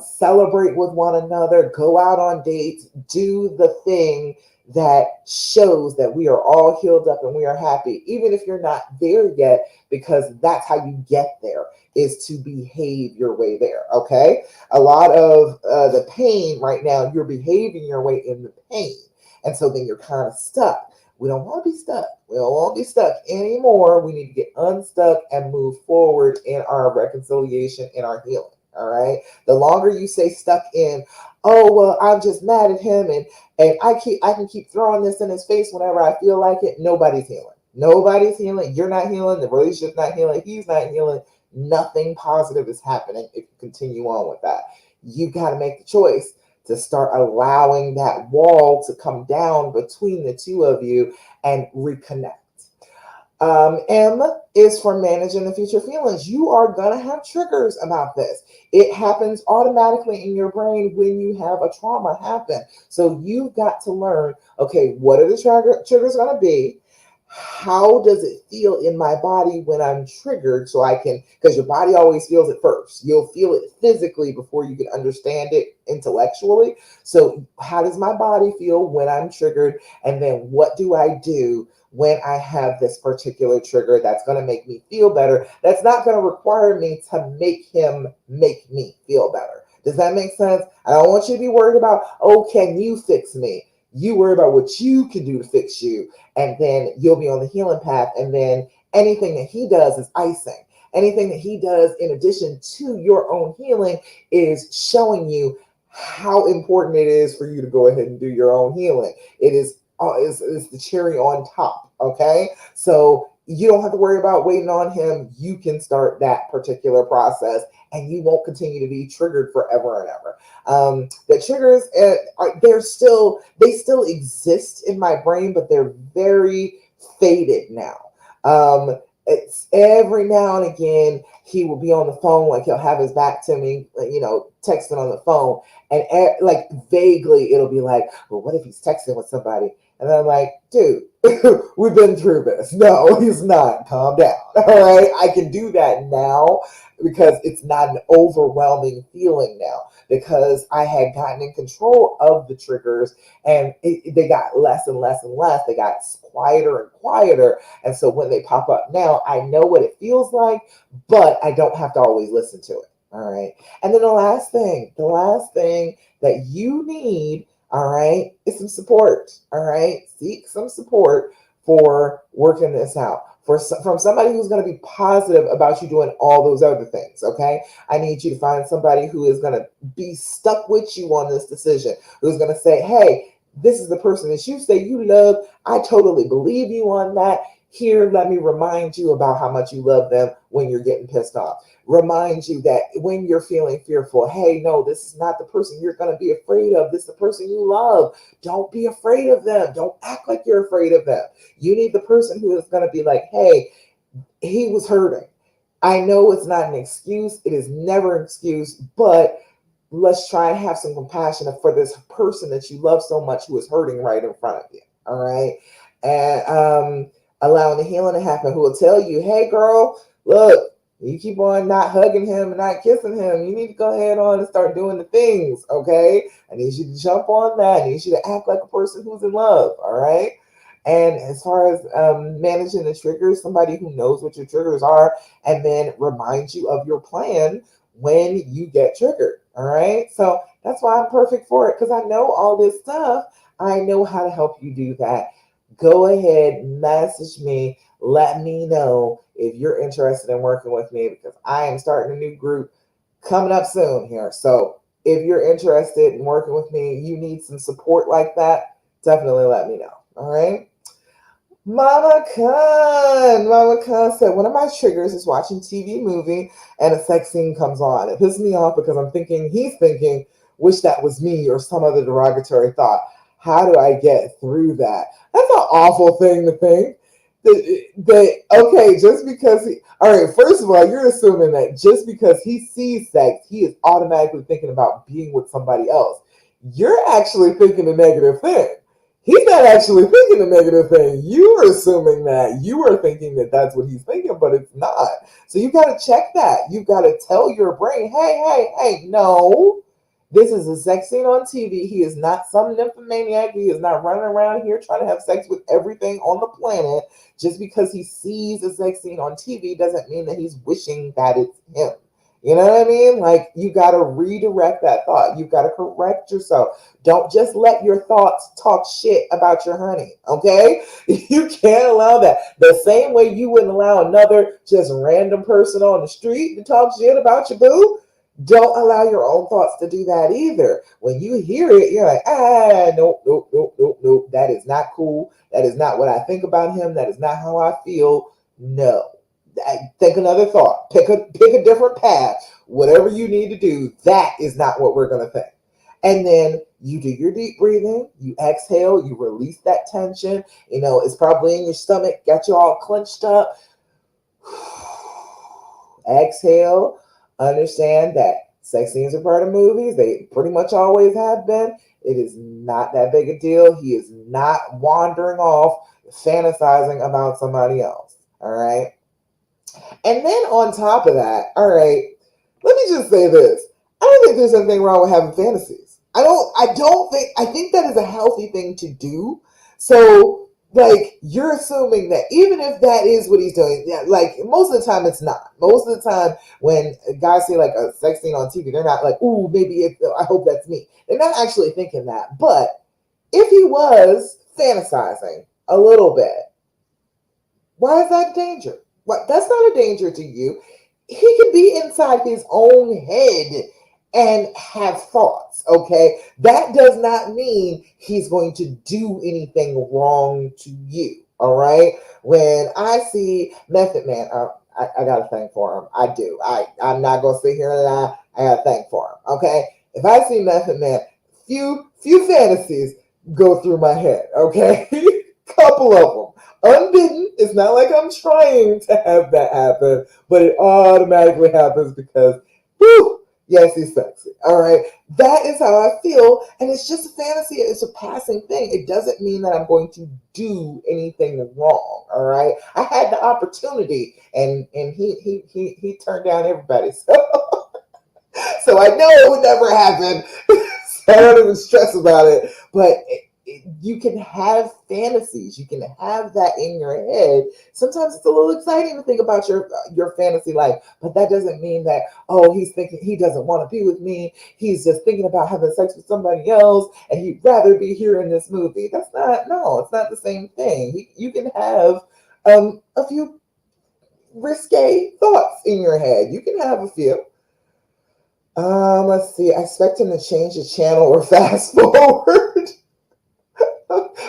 celebrate with one another, go out on dates, do the thing that shows that we are all healed up and we are happy, even if you're not there yet, because that's how you get there, is to behave your way there. Okay. A lot of the pain right now, you're behaving your way in the pain. And so then you're kind of stuck. We don't want to be stuck. We don't want to be stuck anymore. We need to get unstuck and move forward in our reconciliation, in our healing. All right. The longer you stay stuck in, oh well, I'm just mad at him, and I can keep throwing this in his face whenever I feel like it. Nobody's healing. Nobody's healing. You're not healing. The relationship's not healing. He's not healing. Nothing positive is happening if you continue on with that. You got to make the choice to start allowing that wall to come down between the two of you and reconnect. M is for managing the future feelings. You are going to have triggers about this. It happens automatically in your brain when you have a trauma happen. So you've got to learn, okay, what are the triggers going to be? How does it feel in my body when I'm triggered? So I can, because your body always feels it first. You'll feel it physically before you can understand it intellectually. So how does my body feel when I'm triggered? And then what do I do when I have this particular trigger that's going to make me feel better? That's not going to require me to make him make me feel better. Does that make sense? I don't want you to be worried about, oh, can you fix me? You worry about what you can do to fix you, and then you'll be on the healing path. And then anything that he does is icing. Anything that he does in addition to your own healing is showing you how important it is for you to go ahead and do your own healing. It is the cherry on top. Okay, so you don't have to worry about waiting on him. You can start that particular process, and you won't continue to be triggered forever and ever. The triggers, they still exist in my brain, but they're very faded now. It's every now and again he will be on the phone, like he'll have his back to me, texting on the phone, and like vaguely it'll be like, well, what if he's texting with somebody? And I'm like, dude, we've been through this. No, he's not. Calm down. All right. I can do that now because it's not an overwhelming feeling now, because I had gotten in control of the triggers, and they got less and less and less. They got quieter and quieter. And so when they pop up now, I know what it feels like, but I don't have to always listen to it. All right. And then the last thing that you need, all right, is some support. All right. Seek some support for working this out. From somebody who's going to be positive about you doing all those other things. Okay. I need you to find somebody who is going to be stuck with you on this decision, who's going to say, hey, this is the person that you say you love. I totally believe you on that. Here, let me remind you about how much you love them when you're getting pissed off. Remind you that when you're feeling fearful, hey, no, this is not the person you're going to be afraid of. This is the person you love. Don't be afraid of them. Don't act like you're afraid of them. You need the person who is going to be like, hey, he was hurting. I know it's not an excuse. It is never an excuse, but let's try and have some compassion for this person that you love so much who is hurting right in front of you. All right. And allowing the healing to happen, who will tell you, hey, girl, look, you keep on not hugging him and not kissing him. You need to go ahead on and start doing the things. Okay. I need you to jump on that. I need you to act like a person who's in love. All right. And as far as managing the triggers, somebody who knows what your triggers are and then reminds you of your plan when you get triggered. All right. So that's why I'm perfect for it, because I know all this stuff. I know how to help you do that. Go ahead, message me. Let me know if you're interested in working with me, because I am starting a new group coming up soon here. So if you're interested in working with me, you need some support like that, definitely let me know. All right. Mama Khan said, one of my triggers is watching TV movie and a sex scene comes on. It pisses me off because he's thinking, wish that was me, or some other derogatory thought. How do I get through that? That's an awful thing to think. Okay, just because all right, first of all, you're assuming that just because he sees sex, he is automatically thinking about being with somebody else. You're actually thinking a negative thing. He's not actually thinking a negative thing. You are assuming that. You are thinking that that's what he's thinking, but it's not. So you got to check that. You got to tell your brain, hey, hey, hey, no. This is a sex scene on TV. He is not some nymphomaniac. He is not running around here trying to have sex with everything on the planet. Just because he sees a sex scene on TV doesn't mean that he's wishing that it's him. You know what I mean? Like, you got to redirect that thought. You got to correct yourself. Don't just let your thoughts talk shit about your honey, okay? You can't allow that. The same way you wouldn't allow another just random person on the street to talk shit about your boo, don't allow your own thoughts to do that either. When you hear it, you're like, nope, nope, nope, nope, nope. That is not cool. That is not what I think about him. That is not how I feel. No. Think another thought. Pick a different path. Whatever you need to do, that is not what we're gonna think. And then you do your deep breathing, you exhale, you release that tension. You know, it's probably in your stomach, got you all clenched up. Exhale. Understand that sex scenes are part of movies. They pretty much always have been. It is not that big a deal. He is not wandering off fantasizing about somebody else. All right. And then on top of that, all right, let me just say this. I don't think there's anything wrong with having fantasies. I think that is a healthy thing to do. So, like, you're assuming that even if that is what he's doing, yeah, like, most of the time it's not. Most of the time when guys see like a sex scene on TV, they're not like, ooh, maybe I hope that's me. They're not actually thinking that. But if he was fantasizing a little bit, why is that a danger? What? That's not a danger to you. He can be inside his own head and have thoughts, okay? That does not mean he's going to do anything wrong to you, all right? When I see Method Man, I got to thank for him. I do. I'm not going to sit here and lie. I got to thank for him, okay? If I see Method Man, few fantasies go through my head, okay? Couple of them unbidden. It's not like I'm trying to have that happen, but it automatically happens because, whoo, yes, he's sexy. All right. That is how I feel. And it's just a fantasy. It's a passing thing. It doesn't mean that I'm going to do anything wrong. All right. I had the opportunity and he turned down everybody. So I know it would never happen. So I don't even stress about it. But you can have fantasies. You can have that in your head. Sometimes it's a little exciting to think about your fantasy life, but that doesn't mean that, oh, he's thinking he doesn't want to be with me. He's just thinking about having sex with somebody else, and he'd rather be here in this movie. That's not, no, it's not the same thing. You can have a few risque thoughts in your head. You can have a few. Let's see. I expect him to change the channel or fast forward.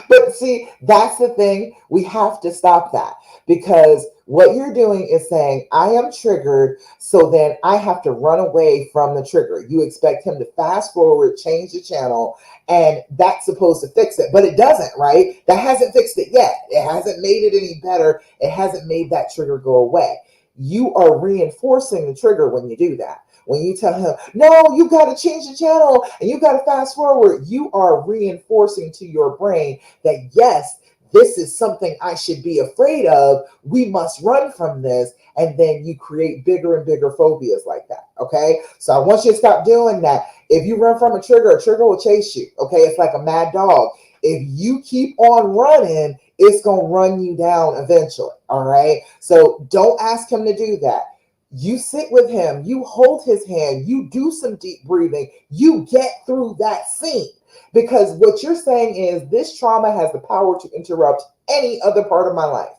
But see, that's the thing. We have to stop that because what you're doing is saying, I am triggered, so then I have to run away from the trigger. You expect him to fast forward, change the channel, and that's supposed to fix it. But it doesn't, right? That hasn't fixed it yet. It hasn't made it any better. It hasn't made that trigger go away. You are reinforcing the trigger when you do that. When you tell him, no, you got to change the channel and you got to fast forward, you are reinforcing to your brain that, yes, this is something I should be afraid of. We must run from this. And then you create bigger and bigger phobias like that. Okay. So I want you to stop doing that. If you run from a trigger will chase you. Okay. It's like a mad dog. If you keep on running, it's going to run you down eventually. All right. So don't ask him to do that. You sit with him, you hold his hand, you do some deep breathing, you get through that scene. Because what you're saying is this trauma has the power to interrupt any other part of my life.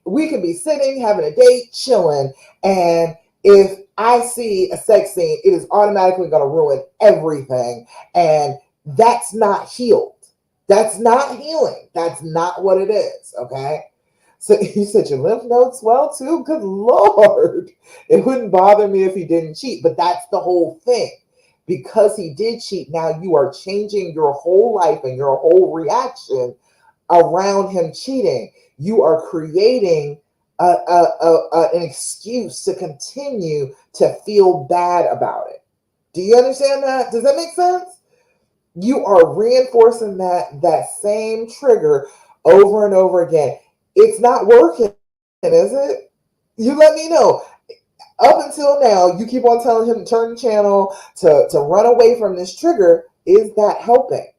We could be sitting, having a date, chilling, and if I see a sex scene, it is automatically going to ruin everything. And that's not healed. That's not healing. That's not what it is. Okay. So you said your lymph nodes swell too? Good Lord. It wouldn't bother me if he didn't cheat, but that's the whole thing. Because he did cheat, now you are changing your whole life and your whole reaction around him cheating. You are creating an excuse to continue to feel bad about it. Do you understand that? Does that make sense? You are reinforcing that same trigger over and over again. It's not working, is it? You let me know. Up until now, you keep on telling him to turn the channel, to run away from this trigger. Is that helping?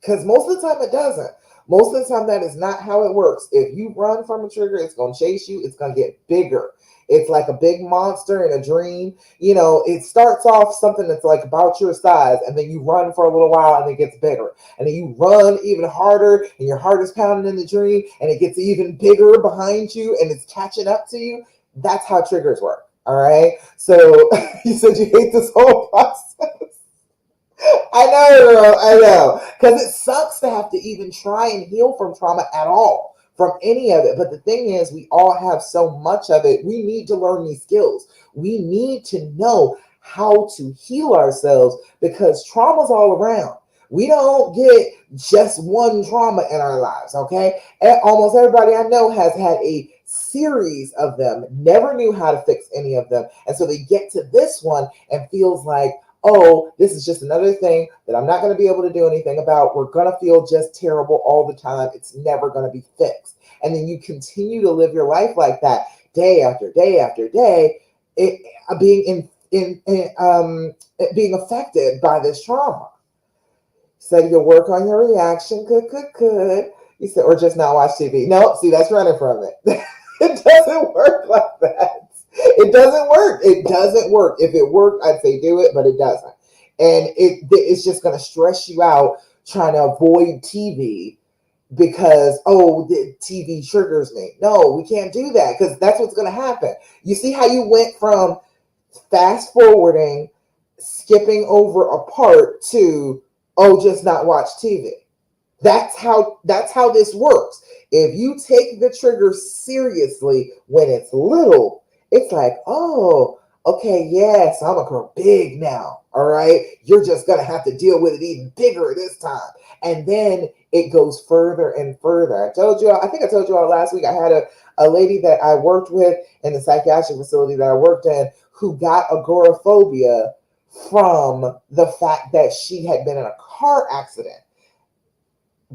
Because most of the time it doesn't. Most of the time that is not how it works. If you run from a trigger, it's going to chase you. It's going to get bigger. It's like a big monster in a dream. It starts off something that's like about your size, and then you run for a little while and it gets bigger. And then you run even harder, and your heart is pounding in the dream, and it gets even bigger behind you, and it's catching up to you. That's how triggers work. All right. So you said you hate this whole process. I know, girl. I know. Because it sucks to have to even try and heal from trauma at all, from any of it. But the thing is, we all have so much of it. We need to learn these skills. We need to know how to heal ourselves because trauma's all around. We don't get just one trauma in our lives, okay? And almost everybody I know has had a series of them, never knew how to fix any of them. And so they get to this one and feels like, oh, this is just another thing that I'm not going to be able to do anything about. We're going to feel just terrible all the time. It's never going to be fixed. And then you continue to live your life like that day after day after day, being being affected by this trauma. Said you'll work on your reaction. Good, good, good. You said, or just not watch TV. No, see, that's running from it. It doesn't work like that. It doesn't work. It doesn't work. If it worked, I'd say do it, but it doesn't. And it's just going to stress you out trying to avoid TV because, oh, the TV triggers me. No, we can't do that because that's what's going to happen. You see how you went from fast forwarding, skipping over a part to, oh, just not watch TV. That's how this works. If you take the trigger seriously when it's little, it's like, oh, okay, yes, I'm gonna grow big now. All right. You're just gonna have to deal with it even bigger this time. And then it goes further and further. I think I told you all last week I had a lady that I worked with in the psychiatric facility that I worked in who got agoraphobia from the fact that she had been in a car accident,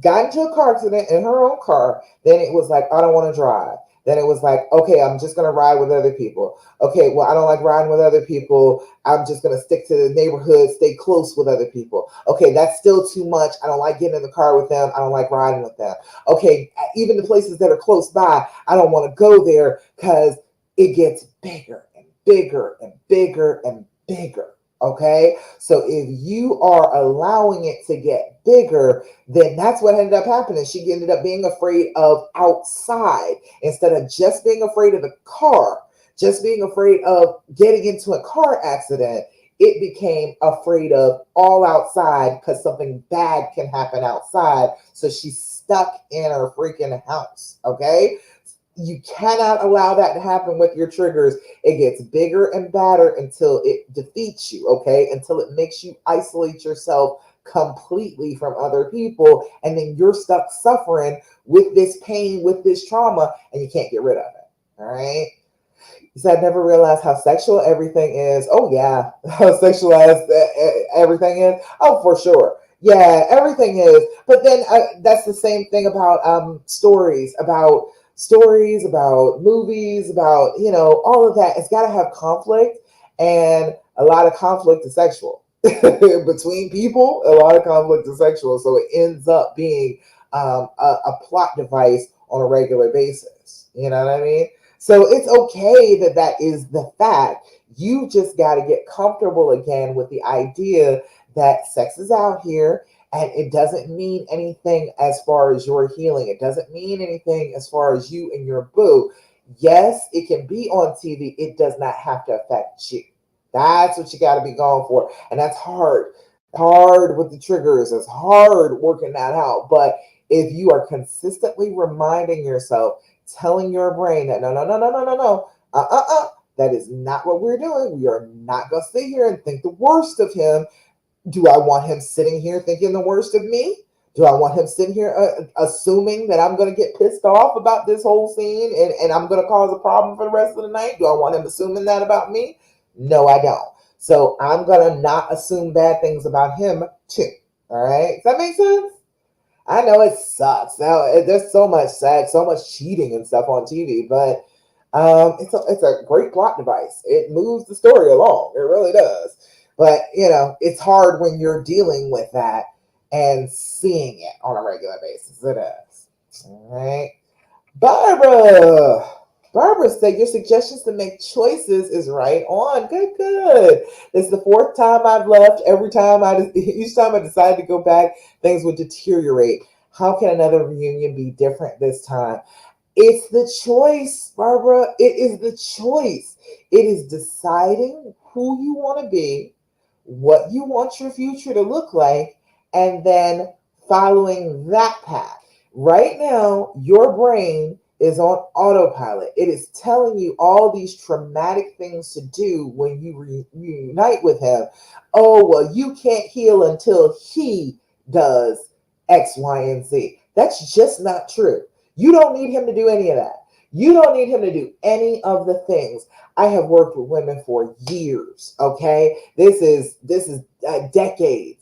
got into a car accident in her own car. Then it was like, I don't want to drive. Then it was like, okay, I'm just going to ride with other people. Okay, well, I don't like riding with other people. I'm just going to stick to the neighborhood, stay close with other people. Okay, that's still too much. I don't like getting in the car with them. I don't like riding with them. Okay, even the places that are close by, I don't want to go there because it gets bigger and bigger and bigger and bigger. Okay, so if you are allowing it to get bigger, then that's what ended up happening. She ended up being afraid of outside instead of just being afraid of the car, just being afraid of getting into a car accident. It became afraid of all outside because something bad can happen outside. So she's stuck in her freaking house. Okay. You cannot allow that to happen with your triggers. It gets bigger and badder until it defeats you, okay? Until it makes you isolate yourself completely from other people. And then you're stuck suffering with this pain, with this trauma, and you can't get rid of it, all right? He said, I never realized how sexual everything is. Oh, yeah. How sexualized everything is. Oh, for sure. Yeah, everything is. But then that's the same thing about stories, about movies, about, all of that. It's got to have conflict, and a lot of conflict is sexual. Between people, a lot of conflict is sexual. So it ends up being a plot device on a regular basis. You know what I mean? So it's okay that that is the fact. You just got to get comfortable again with the idea that sex is out here and it doesn't mean anything as far as your healing. It doesn't mean anything as far as you and your boo. Yes, it can be on TV. It does not have to affect you. That's what you got to be going for. And that's hard. Hard with the triggers. It's hard working that out. But if you are consistently reminding yourself, telling your brain that no, no, no, no, no, no, no, that is not what we're doing. We are not going to sit here and think the worst of him. Do I want him sitting here thinking the worst of me? Do I want him sitting here assuming that I'm going to get pissed off about this whole scene and I'm going to cause a problem for the rest of the night? Do I want him assuming that about me? No, I don't. So I'm going to not assume bad things about him too. All right. Does that make sense? I know it sucks. Now there's so much sex, so much cheating and stuff on TV, but it's a great plot device. It moves the story along. It really does. But it's hard when you're dealing with that and seeing it on a regular basis. It is. All right. Barbara. Barbara said your suggestions to make choices is right on. Good, good. It's the fourth time I've left. Each time I decided to go back, things would deteriorate. How can another reunion be different this time? It's the choice, Barbara. It is the choice. It is deciding who you want to be, what you want your future to look like, and then following that path. Right now, your brain is on autopilot. It is telling you all these traumatic things to do when you reunite with him. Oh, well, you can't heal until he does X, Y, and Z. That's just not true. You don't need him to do any of that. You don't need him to do any of the things. I have worked with women for years, okay? This is decades.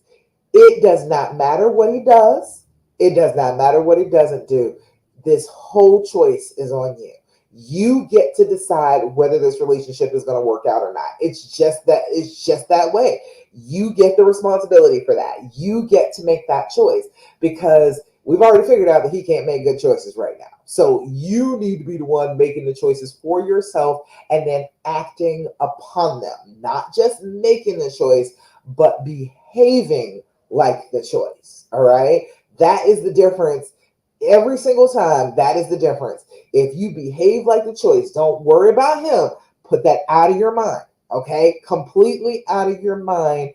It does not matter what he does. It does not matter what he doesn't do. This whole choice is on you. You get to decide whether this relationship is going to work out or not. It's just that way. You get the responsibility for that. You get to make that choice because we've already figured out that he can't make good choices right now. So you need to be the one making the choices for yourself and then acting upon them. Not just making the choice, but behaving like the choice. All right. That is the difference. Every single time, that is the difference. If you behave like the choice, don't worry about him. Put that out of your mind. Okay. Completely out of your mind.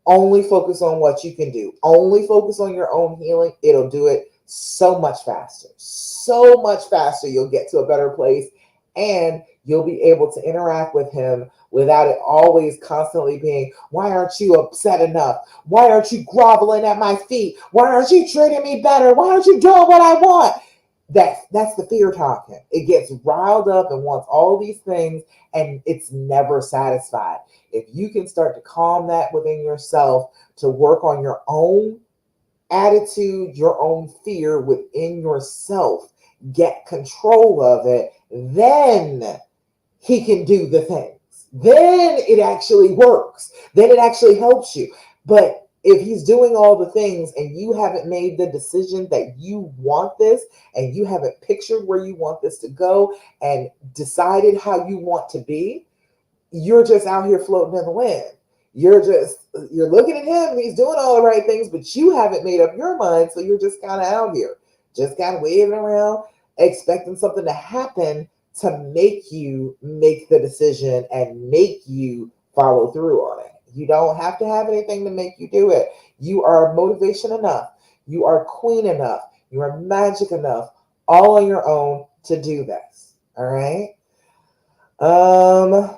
Only focus on what you can do. Only focus on your own healing. It'll do it so much faster. So much faster. You'll get to a better place and you'll be able to interact with him without it always constantly being, why aren't you upset enough? Why aren't you groveling at my feet? Why aren't you treating me better? Why aren't you doing what I want? That's the fear talking. It gets riled up and wants all these things and it's never satisfied. If you can start to calm that within yourself, to work on your own attitude, your own fear within yourself, get control of it, then he can do the things. Then it actually works. Then it actually helps you. But if he's doing all the things and you haven't made the decision that you want this and you haven't pictured where you want this to go and decided how you want to be, you're just out here floating in the wind. You're looking at him, he's doing all the right things, but you haven't made up your mind, so you're just kind of out here, just kind of waving around, expecting something to happen to make you make the decision and make you follow through on it. You don't have to have anything to make you do it. You are motivation enough. You are queen enough. You are magic enough all on your own to do this. All right. Um,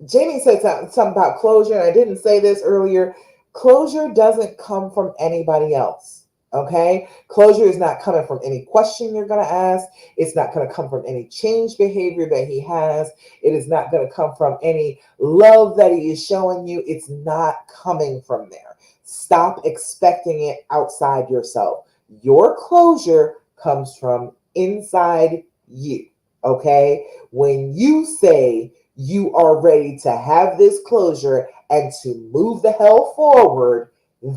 Jamie said something about closure, and I didn't say this earlier. Closure doesn't come from anybody else. Okay? Closure is not coming from any question you're going to ask. It's not going to come from any change behavior that he has. It is not going to come from any love that he is showing you. It's not coming from there. Stop expecting it outside yourself. Your closure comes from inside you. Okay? When you say, you are ready to have this closure and to move the hell forward,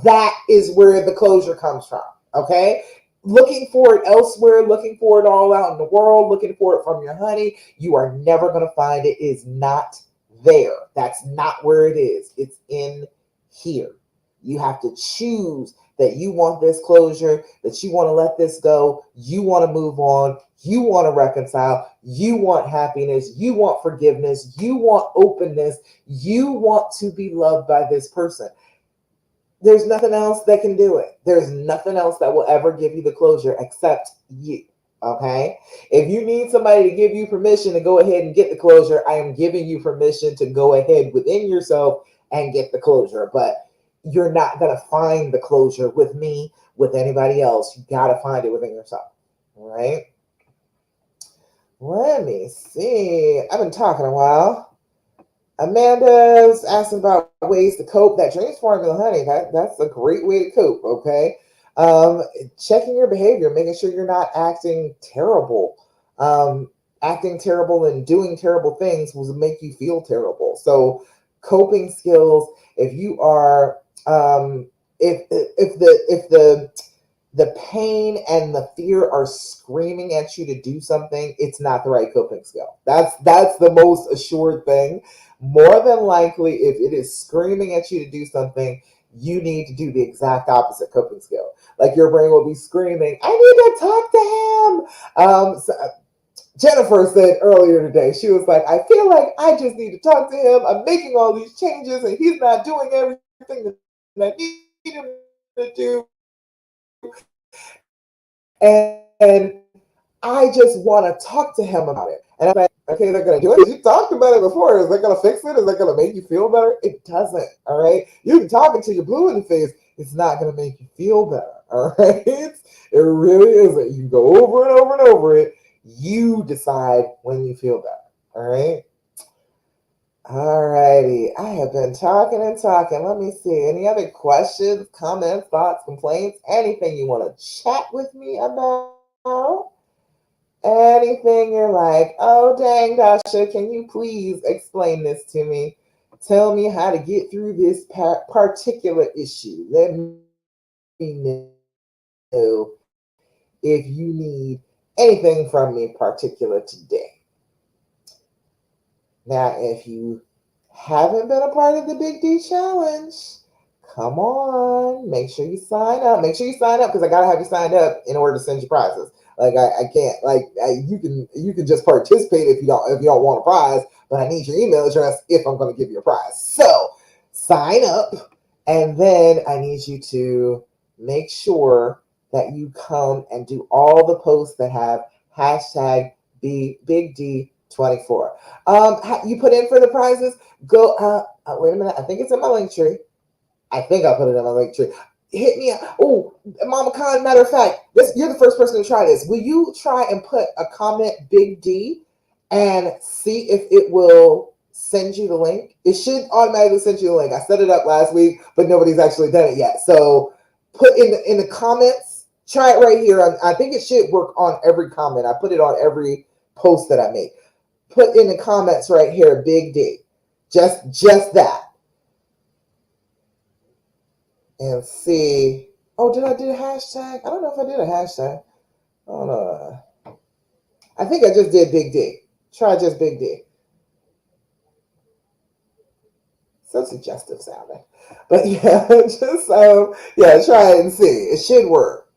that is where the closure comes from. Okay? Looking for it elsewhere, looking for it all out in the world, looking for it from your honey, you are never going to find it. It is not there. That's not where it is. It's in here. You have to choose that you want this closure, that you want to let this go, you want to move on, you want to reconcile, you want happiness, you want forgiveness, you want openness, you want to be loved by this person. There's nothing else that can do it. There's nothing else that will ever give you the closure except you. Okay? If you need somebody to give you permission to go ahead and get the closure, I am giving you permission to go ahead within yourself and get the closure. But you're not going to find the closure with me, with anybody else. You got to find it within yourself. All right? Let me see. I've been talking a while. Amanda's asking about ways to cope. That dreams formula, honey, that's a great way to cope, okay? Um, Checking your behavior, making sure you're not acting terrible. Um, Acting terrible and doing terrible things will make you feel terrible. So coping skills, if you are if the pain and the fear are screaming at you to do something, it's not the right coping skill. That's the most assured thing. More than likely, if it is screaming at you to do something, you need to do the exact opposite coping skill. Like your brain will be screaming, "I need to talk to him." Jennifer said earlier today, she was like, "I feel like I just need to talk to him. I'm making all these changes, and he's not doing everything that I need him to do, and I just want to talk to him about it." And I'm like, "Okay, they're going to do it. You talked about it before. Is that going to fix it? Is that going to make you feel better?" It doesn't. All right. You can talk until you're blue in the face. It's not going to make you feel better. All right. It really isn't. You go over and over and over it. You decide when you feel better. All right. All righty. I have been talking and talking. Let me see. Any other questions, comments, thoughts, complaints, anything you want to chat with me about? Anything you're like, "Oh, dang, Dasha, can you please explain this to me? Tell me how to get through this particular issue. Let me know if you need anything from me particular today." Now, if you haven't been a part of the Big D Challenge, come on, make sure you sign up. Make sure you sign up because I gotta have you signed up in order to send you prizes. Like I can't you can just participate if you don't want a prize, but I need your email address if I'm going to give you a prize. So sign up, and then I need you to make sure that you come and do all the posts that have hashtag Big D 24. You put in for the prizes. Go. Wait a minute. I think it's in my link tree. I think I put it in my link tree. Hit me up. Oh, Mama Khan, matter of fact, you're the first person to try this. Will you try and put a comment Big D and see if it will send you the link? It should automatically send you the link. I set it up last week, but nobody's actually done it yet. So put in the comments, try it right here. I think it should work on every comment. I put it on every post that I make. Put in the comments right here, Big D. Just that. And see. Oh, did I do a hashtag? I don't know if I did a hashtag. Oh no. I think I just did Big D. Try just Big D. So suggestive sounding. But yeah, just yeah, try it and see. It should work.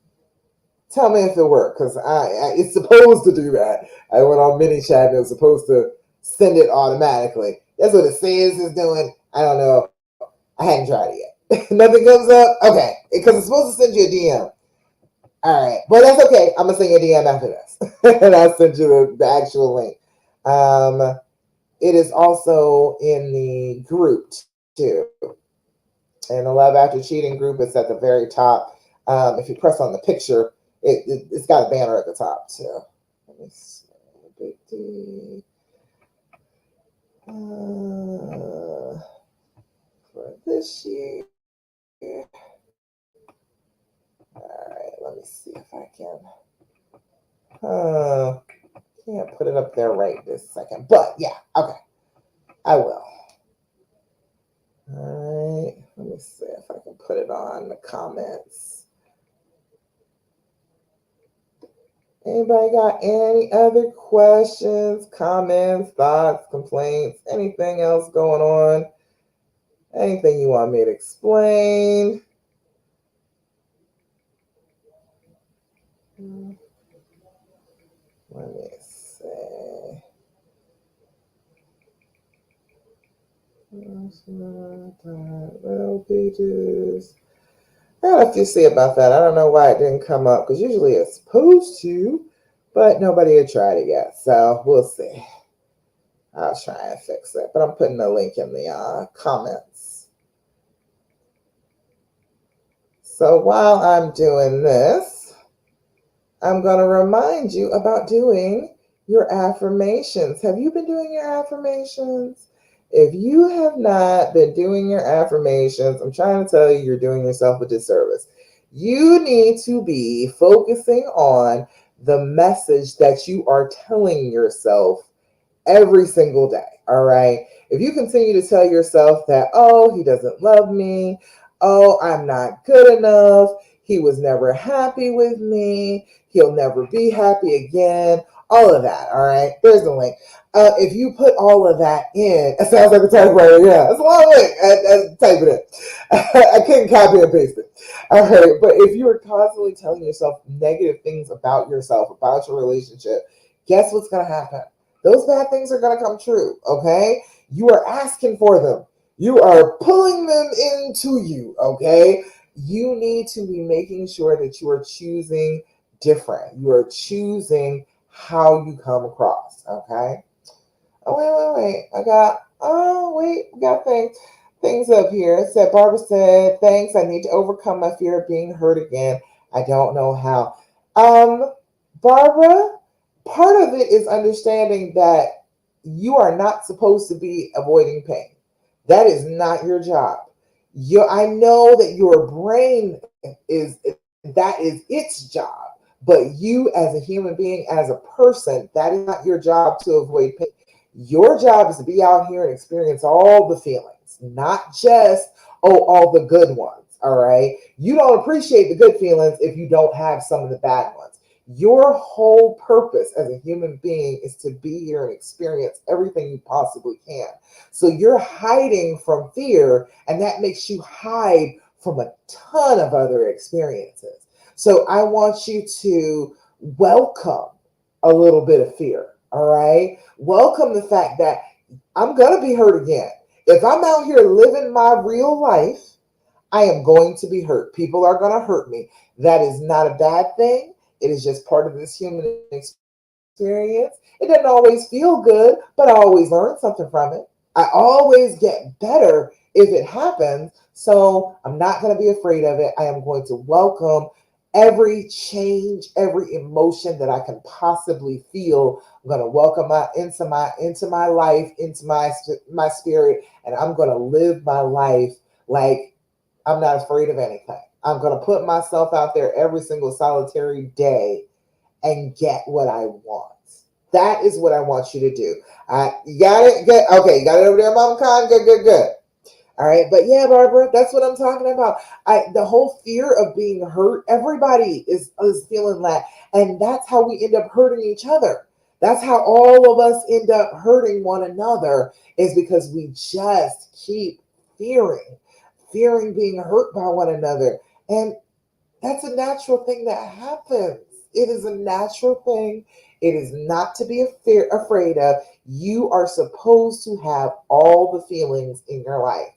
Tell me if it worked, because it's supposed to do that. I went on mini chat and it was supposed to send it automatically. That's what it says it's doing. I don't know. I hadn't tried it yet. Nothing comes up. Okay, because it's supposed to send you a DM. All right, but that's okay. I'm gonna send you a DM after this, and I'll send you the actual link. It is also in the group too. In the Love After Cheating group, it's at the very top. If you press on the picture, it's got a banner at the top too. Let me see. Big D. For this year. All right, let me see if I can. Can't put it up there right this second, but yeah, okay, I will. All right, let me see if I can put it on the comments. Anybody got any other questions, comments, thoughts, complaints, anything else going on? Anything you want me to explain? Let me see. Little pages. I have to see about that. I don't know why it didn't come up because usually it's supposed to, but nobody had tried it yet. So we'll see. I'll try and fix it. But I'm putting a link in the comments. So while I'm doing this, I'm going to remind you about doing your affirmations. Have you been doing your affirmations? If you have not been doing your affirmations, I'm trying to tell you, you're doing yourself a disservice. You need to be focusing on the message that you are telling yourself every single day. All right. If you continue to tell yourself that, oh, he doesn't love me, oh, I'm not good enough, he was never happy with me, he'll never be happy again, all of that. All right. There's the link. If you put all of that in, it sounds like a typewriter. Yeah, it's a long link. I type it in. I couldn't copy and paste it. All right. But if you are constantly telling yourself negative things about yourself, about your relationship, guess what's going to happen? Those bad things are going to come true, okay? You are asking for them. You are pulling them into you, okay? You need to be making sure that you are choosing different. You are choosing how you come across, okay? Oh, wait. We got things up here. It said, Barbara said, thanks. I need to overcome my fear of being hurt again. I don't know how. Um, Barbara, part of it is understanding that you are not supposed to be avoiding pain. That is not your job. I know that your brain is its job, but you as a human being, as a person, that is not your job to avoid pain. Your job is to be out here and experience all the feelings, not just, oh, all the good ones. All right. You don't appreciate the good feelings if you don't have some of the bad ones. Your whole purpose as a human being is to be here and experience everything you possibly can. So you're hiding from fear, and that makes you hide from a ton of other experiences. So I want you to welcome a little bit of fear. All right. Welcome the fact that I'm going to be hurt again. If I'm out here living my real life, I am going to be hurt. People are going to hurt me. That is not a bad thing. It is just part of this human experience. It doesn't always feel good, but I always learn something from it. I always get better if it happens. So I'm not going to be afraid of it. I am going to welcome every change, every emotion that I can possibly feel. I'm going to welcome into my life, into my spirit, and I'm going to live my life like I'm not afraid of anything. I'm going to put myself out there every single solitary day and get what I want. That is what I want you to do. You got it? Good. Okay, you got it over there, Mama Khan? Good, good, good. All right, but yeah, Barbara, that's what I'm talking about. The whole fear of being hurt, everybody is feeling that, and that's how we end up hurting each other. That's how all of us end up hurting one another, is because we just keep fearing being hurt by one another. And that's a natural thing that happens. It is a natural thing. It is not to be afraid of. You are supposed to have all the feelings in your life.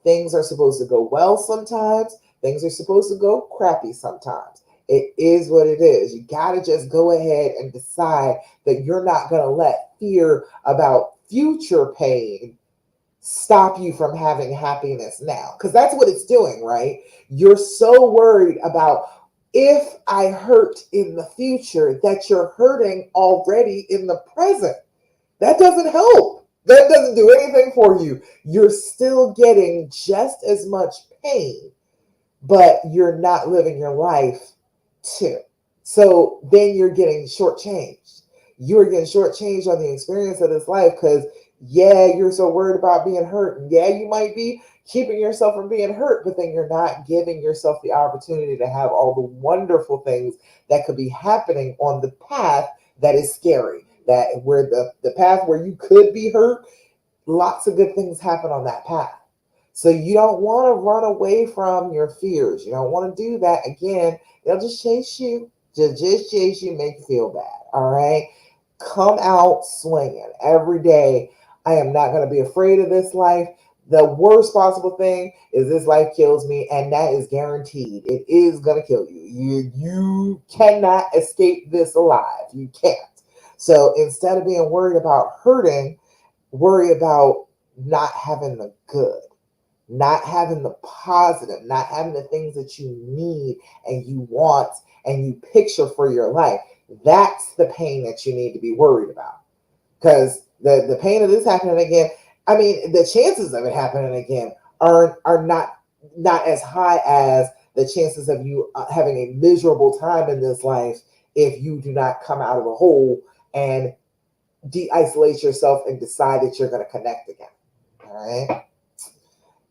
Things are supposed to go well sometimes, things are supposed to go crappy sometimes. It is what it is. You got to just go ahead and decide that you're not going to let fear about future pain stop you from having happiness now, because that's what it's doing, right? You're so worried about, if I hurt in the future, that you're hurting already in the present. That doesn't help. That doesn't do anything for you. You're still getting just as much pain, but you're not living your life too. So then you're getting shortchanged. You're getting shortchanged on the experience of this life because, yeah, you're so worried about being hurt. And yeah, you might be keeping yourself from being hurt, but then you're not giving yourself the opportunity to have all the wonderful things that could be happening on the path that is scary. That where the path where you could be hurt, lots of good things happen on that path. So you don't want to run away from your fears. You don't want to do that. Again, they'll just chase you, just chase you, make you feel bad. All right. Come out swinging every day. I am not going to be afraid of this life. The worst possible thing is this life kills me, and that is guaranteed. It is going to kill you. You cannot escape this alive. You can't. So instead of being worried about hurting, worry about not having the good, not having the positive, not having the things that you need and you want and you picture for your life. That's the pain that you need to be worried about. Because the pain of this happening again, I mean, the chances of it happening again are not as high as the chances of you having a miserable time in this life if you do not come out of the hole and de-isolate yourself and decide that you're going to connect again. All right.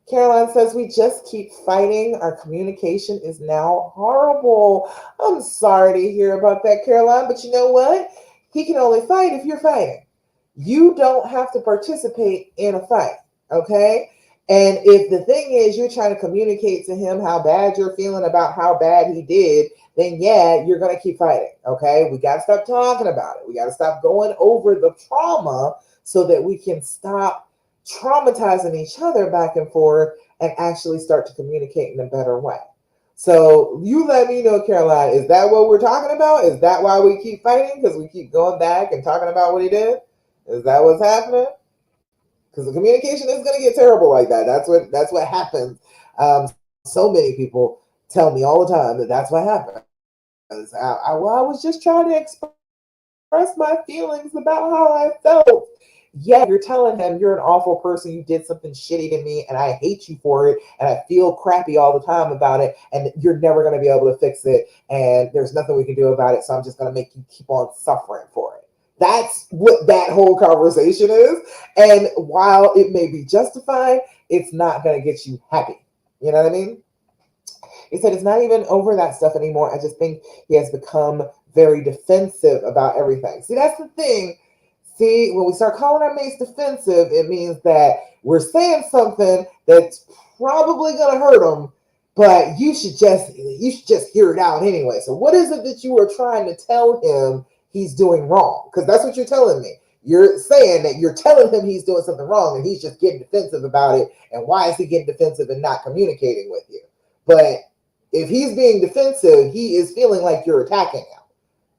Caroline says, we just keep fighting. Our communication is now horrible. I'm sorry to hear about that, Caroline, but you know what? He can only fight if you're fighting. You don't have to participate in a fight, okay? And if the thing is you're trying to communicate to him how bad you're feeling about how bad he did, then yeah, you're going to keep fighting, okay? We got to stop talking about it. We got to stop going over the trauma so that we can stop traumatizing each other back and forth and actually start to communicate in a better way. So you let me know, Caroline, is that what we're talking about? Is that why we keep fighting? Because we keep going back and talking about what he did? Is that what's happening? Because the communication is going to get terrible like that. That's what happens. So many people tell me all the time that that's what happens. Well, I was just trying to express my feelings about how I felt. Yeah, you're telling him you're an awful person. You did something shitty to me, and I hate you for it, and I feel crappy all the time about it, and you're never going to be able to fix it, and there's nothing we can do about it. So I'm just going to make you keep on suffering for it. That's what that whole conversation is. And while it may be justified, it's not going to get you happy. You know what I mean? He said it's not even over that stuff anymore. I just think he has become very defensive about everything. See, that's the thing. See, when we start calling our mates defensive, it means that we're saying something that's probably gonna hurt them, but you should just hear it out anyway. So what is it that you are trying to tell him he's doing wrong? Because that's what you're telling me. You're saying that you're telling him he's doing something wrong and he's just getting defensive about it. And why is he getting defensive and not communicating with you? But if he's being defensive, he is feeling like you're attacking him.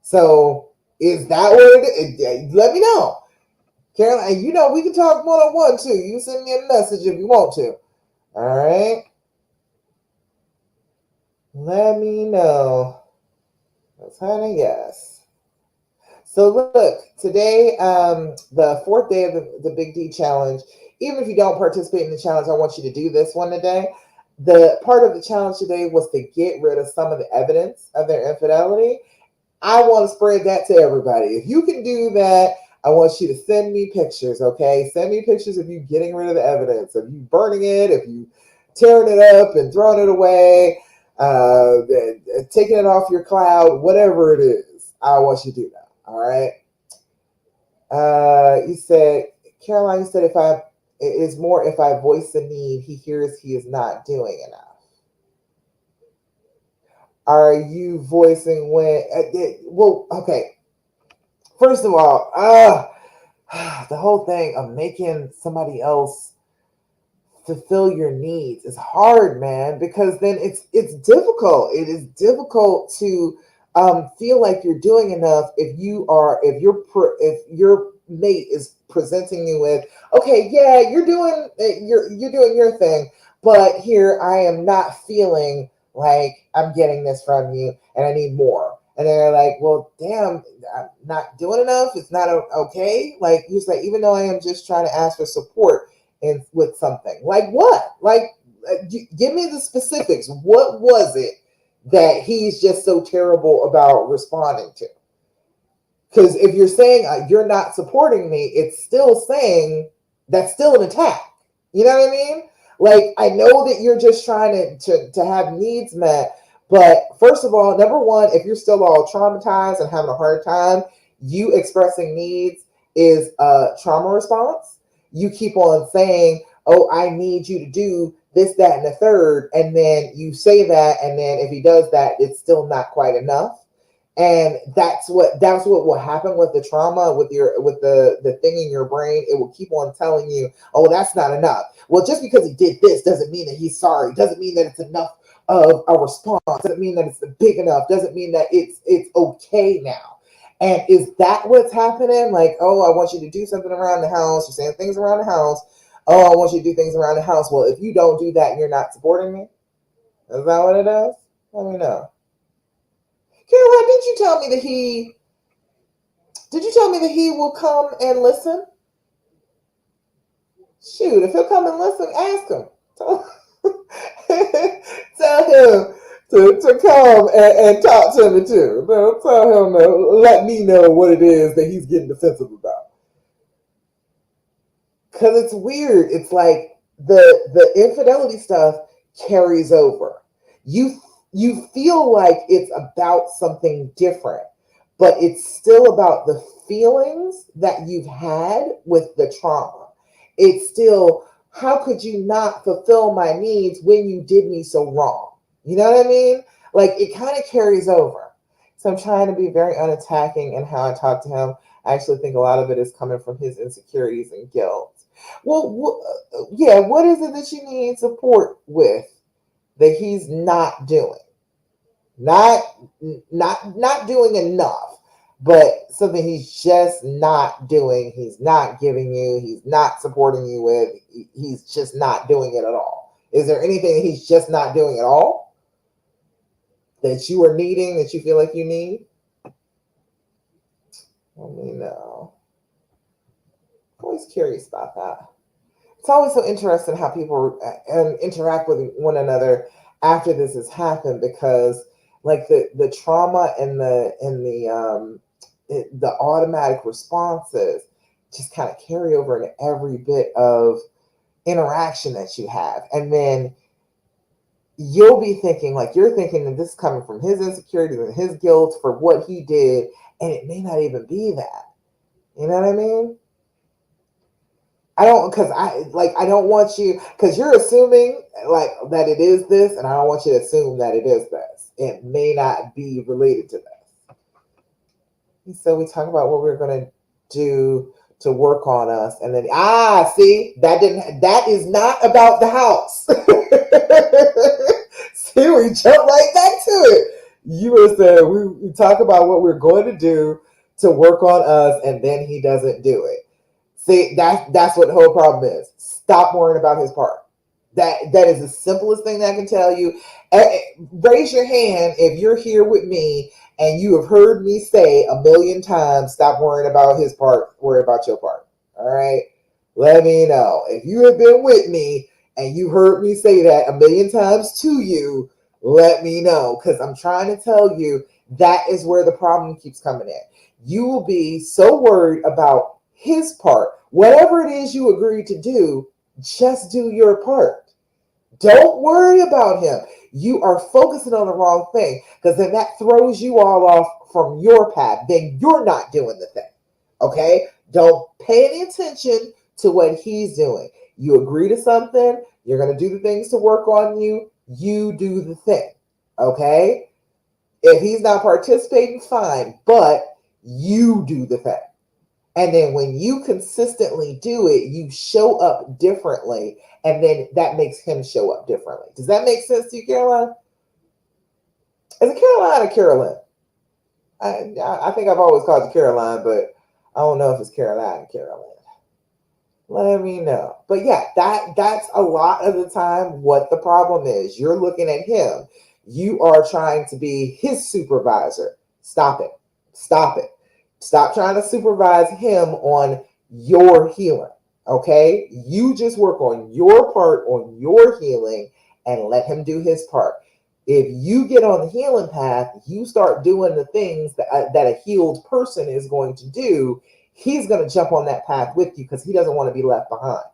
So is that what it is? Let me know. Caroline, you know we can talk one on one too. You send me a message if you want to. All right. Let me know. That's honey, yes. So look, today, the fourth day of the Big D challenge. Even if you don't participate in the challenge, I want you to do this one today. The part of the challenge today was to get rid of some of the evidence of their infidelity. I want to spread that to everybody. If you can do that, I want you to send me pictures, okay? Send me pictures of you getting rid of the evidence, of you burning it, if you tearing it up and throwing it away, taking it off your cloud, whatever it is. I want you to do that, all right? You said, Caroline, you said it is more if I voice the need, he hears he is not doing enough. Are you voicing when, well, okay. First of all, the whole thing of making somebody else fulfill your needs is hard, man, because then it's difficult. It is difficult to feel like you're doing enough if your mate is presenting you with, okay, yeah, you're doing your thing, but here I am not feeling like I'm getting this from you, and I need more. And they're like, well, damn, I'm not doing enough. It's not okay. Like you say, even though I am just trying to ask for support and with something like what? Like, give me the specifics. What was it that he's just so terrible about responding to? Because if you're saying you're not supporting me, it's still saying that's still an attack. You know what I mean? Like, I know that you're just trying to have needs met, but first of all, number one, if you're still all traumatized and having a hard time, you expressing needs is a trauma response. You keep on saying, "Oh, I need you to do this, that, and the third," and then you say that, and then if he does that, it's still not quite enough. And that's what will happen with the trauma, with the thing in your brain. It will keep on telling you, oh, that's not enough. Well, just because he did this doesn't mean that he's sorry, doesn't mean that it's enough of a response, doesn't mean that it's big enough, doesn't mean that it's okay now. And is that what's happening? Like, oh, I want you to do something around the house. You're saying things around the house. Oh, I want you to do things around the house. Well, if you don't do that, you're not supporting me. Is that what it is? Let me know. Caroline, did you tell me that he will come and listen? Shoot, if he'll come and listen, ask him. Tell, tell him to come and talk to me too. No, tell him to let me know what it is that he's getting defensive about. Because it's weird. It's like the infidelity stuff carries over. You you feel like it's about something different, but it's still about the feelings that you've had with the trauma. It's still, how could you not fulfill my needs when you did me so wrong? You know what I mean? Like it kind of carries over. So I'm trying to be very unattacking in how I talk to him. I actually think a lot of it is coming from his insecurities and guilt. Well, yeah, what is it that you need support with that he's not doing? Not not doing enough, but something he's just not doing. He's not giving you. He's not supporting you with. He's just not doing it at all. Is there anything that he's just not doing at all that you are needing, that you feel like you need? Let me know. I'm always curious about that. It's always so interesting how people interact with one another after this has happened, because like the trauma and the automatic responses just kind of carry over into every bit of interaction that you have, and then you'll be thinking, like you're thinking that this is coming from his insecurities and his guilt for what he did, and it may not even be that. You know what I mean? I don't, because I don't want you, because you're assuming like that it is this, and I don't want you to assume that it is this. It may not be related to this. So we talk about what we're gonna do to work on us, and then see, that is not about the house. See, we jump right back to it. You were saying we talk about what we're going to do to work on us, and then he doesn't do it. See, that's what the whole problem is. Stop worrying about his part. That is the simplest thing that I can tell you. Raise your hand if you're here with me and you have heard me say a million times, stop worrying about his part, worry about your part. All right? Let me know. If you have been with me and you heard me say that a million times to you, let me know. Because I'm trying to tell you that is where the problem keeps coming in. You will be so worried about his part. Whatever it is you agree to do, just do your part. Don't worry about him. You are focusing on the wrong thing, because then that throws you all off from your path. Then you're not doing the thing. Okay? Don't pay any attention to what he's doing. You agree to something, you're going to do the things to work on you, you do the thing. Okay? If he's not participating, fine, but you do the thing. And then when you consistently do it, you show up differently. And then that makes him show up differently. Does that make sense to you, Caroline? Is it Caroline or Carolyn? I think I've always called you Caroline, but I don't know if it's Caroline or Carolyn. Let me know. But yeah, that's a lot of the time what the problem is. You're looking at him. You are trying to be his supervisor. Stop it. Stop it. Stop trying to supervise him on your healing. Okay? You just work on your part, on your healing, and let him do his part. If you get on the healing path, you start doing the things that a healed person is going to do. He's going to jump on that path with you because he doesn't want to be left behind.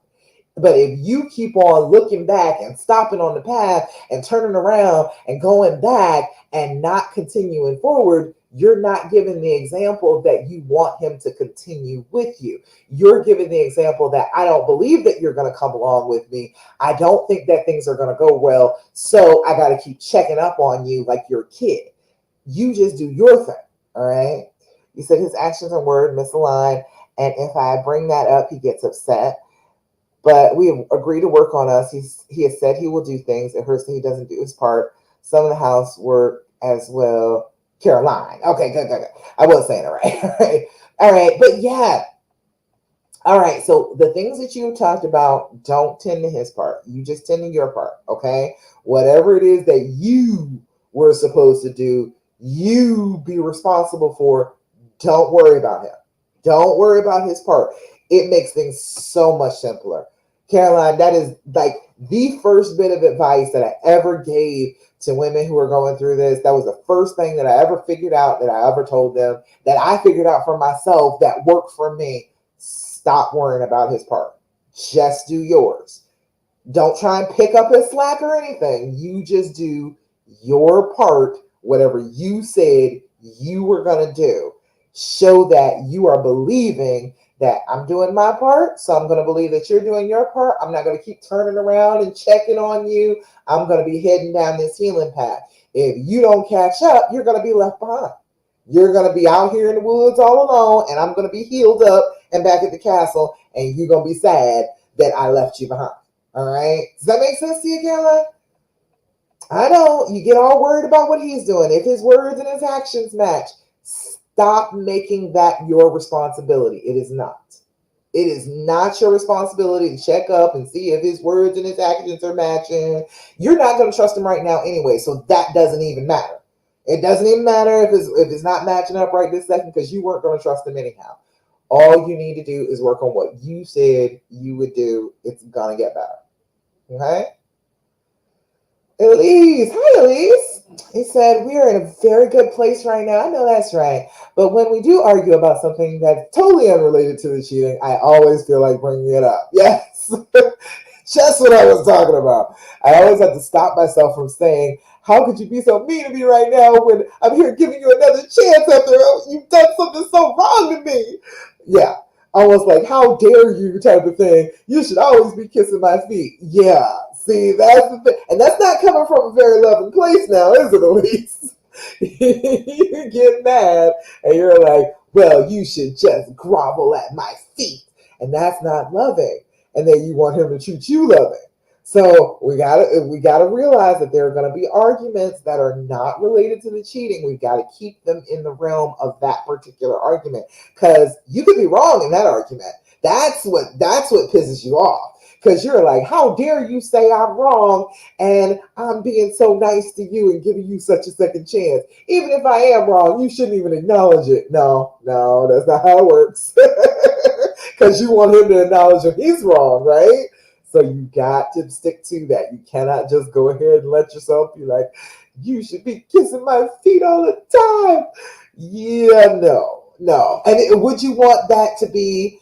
But if you keep on looking back and stopping on the path and turning around and going back and not continuing forward, you're not giving the example that you want him to continue with you. You're giving the example that I don't believe that you're going to come along with me. I don't think that things are going to go well. So I got to keep checking up on you like you're a kid. You just do your thing. All right. You said his actions and word misaligned. And if I bring that up, he gets upset. But we have agreed to work on us. He has said he will do things. It hurts that he doesn't do his part. Some of the housework as well. Caroline. Okay, good. I was saying it right. All right. But yeah. All right. So the things that you talked about, don't tend to his part. You just tend to your part. Okay. Whatever it is that you were supposed to do, you be responsible for. Don't worry about him. Don't worry about his part. It makes things so much simpler. Caroline, that is like the first bit of advice that I ever gave to women who are going through this. That was the first thing that I ever figured out, that I ever told them, that I figured out for myself, that worked for me. Stop worrying about his part. Just do yours. Don't try and pick up his slack or anything. You just do your part, whatever you said you were going to do. Show that you are believing that I'm doing my part, so I'm going to believe that you're doing your part. I'm not going to keep turning around and checking on you. I'm going to be heading down this healing path. If you don't catch up, you're going to be left behind. You're going to be out here in the woods all alone, and I'm going to be healed up and back at the castle, and you're going to be sad that I left you behind. All right. Does that make sense to you, Caroline? I know you get all worried about what he's doing. If his words and his actions match, stop making that your responsibility. It is not. It is not your responsibility to check up and see if his words and his actions are matching. You're not going to trust him right now anyway, so that doesn't even matter. It doesn't even matter if it's not matching up right this second, because you weren't going to trust him anyhow. All you need to do is work on what you said you would do. It's going to get better. Okay? Elise, hi Elise. He said, we are in a very good place right now. I know that's right. But when we do argue about something that's totally unrelated to the cheating, I always feel like bringing it up. Yes, just what I was talking about. I always have to stop myself from saying, how could you be so mean to me right now when I'm here giving you another chance after you've done something so wrong to me? Yeah, almost like, how dare you type of thing. You should always be kissing my feet. Yeah, see, that's the thing. And that's not coming from a very loving place now, is it, Elise? You get mad and you're like, well, you should just grovel at my feet. And that's not loving. And then you want him to treat you loving. So we gotta realize that there are gonna be arguments that are not related to the cheating. We've got to keep them in the realm of that particular argument. Because you could be wrong in that argument. That's what pisses you off. Because you're like, how dare you say I'm wrong and I'm being so nice to you and giving you such a second chance. Even if I am wrong, you shouldn't even acknowledge it. No, no, that's not how it works. Because you want him to acknowledge when he's wrong, right? So you got to stick to that. You cannot just go ahead and let yourself be like, you should be kissing my feet all the time. Yeah, no, no. And would you want that to be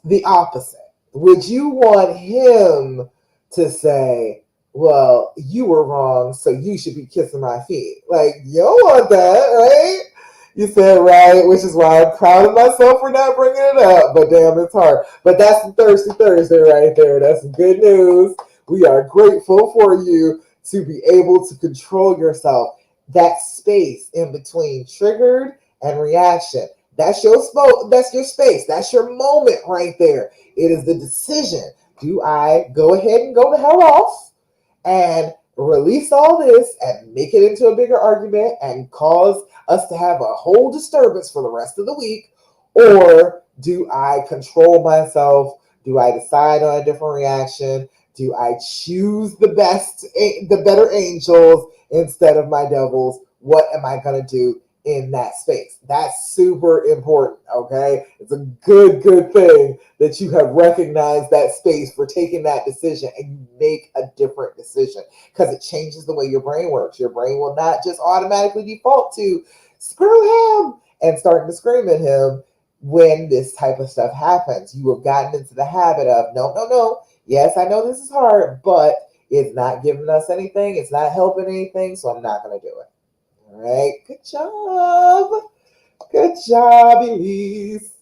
the opposite? Would you want him to say, well, you were wrong, so you should be kissing my feet? Like, you don't want that, right? You said right, which is why I'm proud of myself for not bringing it up. But damn, it's hard. But that's the Thirsty Thursday right there. That's some good news. We are grateful for you to be able to control yourself. That space in between triggered and reaction. That's your space. That's your moment right there. It is the decision. Do I go ahead and go the hell off and release all this and make it into a bigger argument and cause us to have a whole disturbance for the rest of the week? Or do I control myself? Do I decide on a different reaction? Do I choose the better angels instead of my devils? What am I going to do in that space? That's super important, okay? It's a good thing that you have recognized that space for taking that decision and you make a different decision, because it changes the way your brain works. Your brain will not just automatically default to screw him and starting to scream at him when this type of stuff happens. You have gotten into the habit of, no, no, no. Yes, I know this is hard, but it's not giving us anything. It's not helping anything, so I'm not going to do it. All right. Good job. Good job, Elise.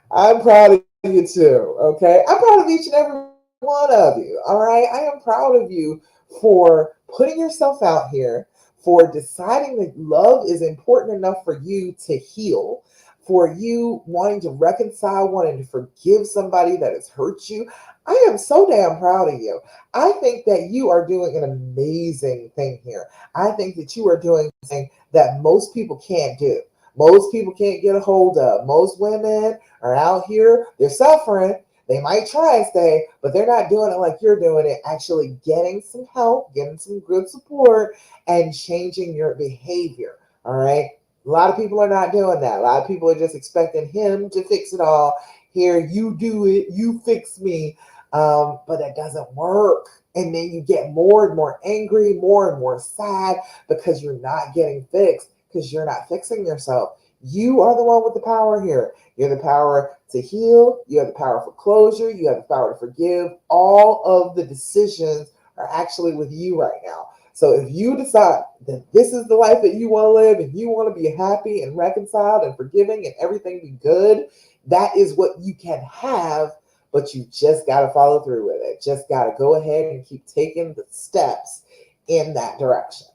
I'm proud of you too. Okay. I'm proud of each and every one of you. All right. I am proud of you for putting yourself out here, for deciding that love is important enough for you to heal, for you wanting to reconcile, wanting to forgive somebody that has hurt you. I am so damn proud of you. I think that you are doing an amazing thing here. I think that you are doing something that most people can't do. Most people can't get a hold of. Most women are out here, they're suffering. They might try and stay, but they're not doing it like you're doing it, actually getting some help, getting some good support, and changing your behavior. All right. A lot of people are not doing that. A lot of people are just expecting him to fix it all. Here, you do it, you fix me. But it doesn't work. And then you get more and more angry, more and more sad because you're not getting fixed, because you're not fixing yourself. You are the one with the power here. You have the power to heal. You have the power for closure. You have the power to forgive. All of the decisions are actually with you right now. So if you decide that this is the life that you want to live and you want to be happy and reconciled and forgiving and everything be good, that is what you can have, but you just got to follow through with it. Just got to go ahead and keep taking the steps in that direction.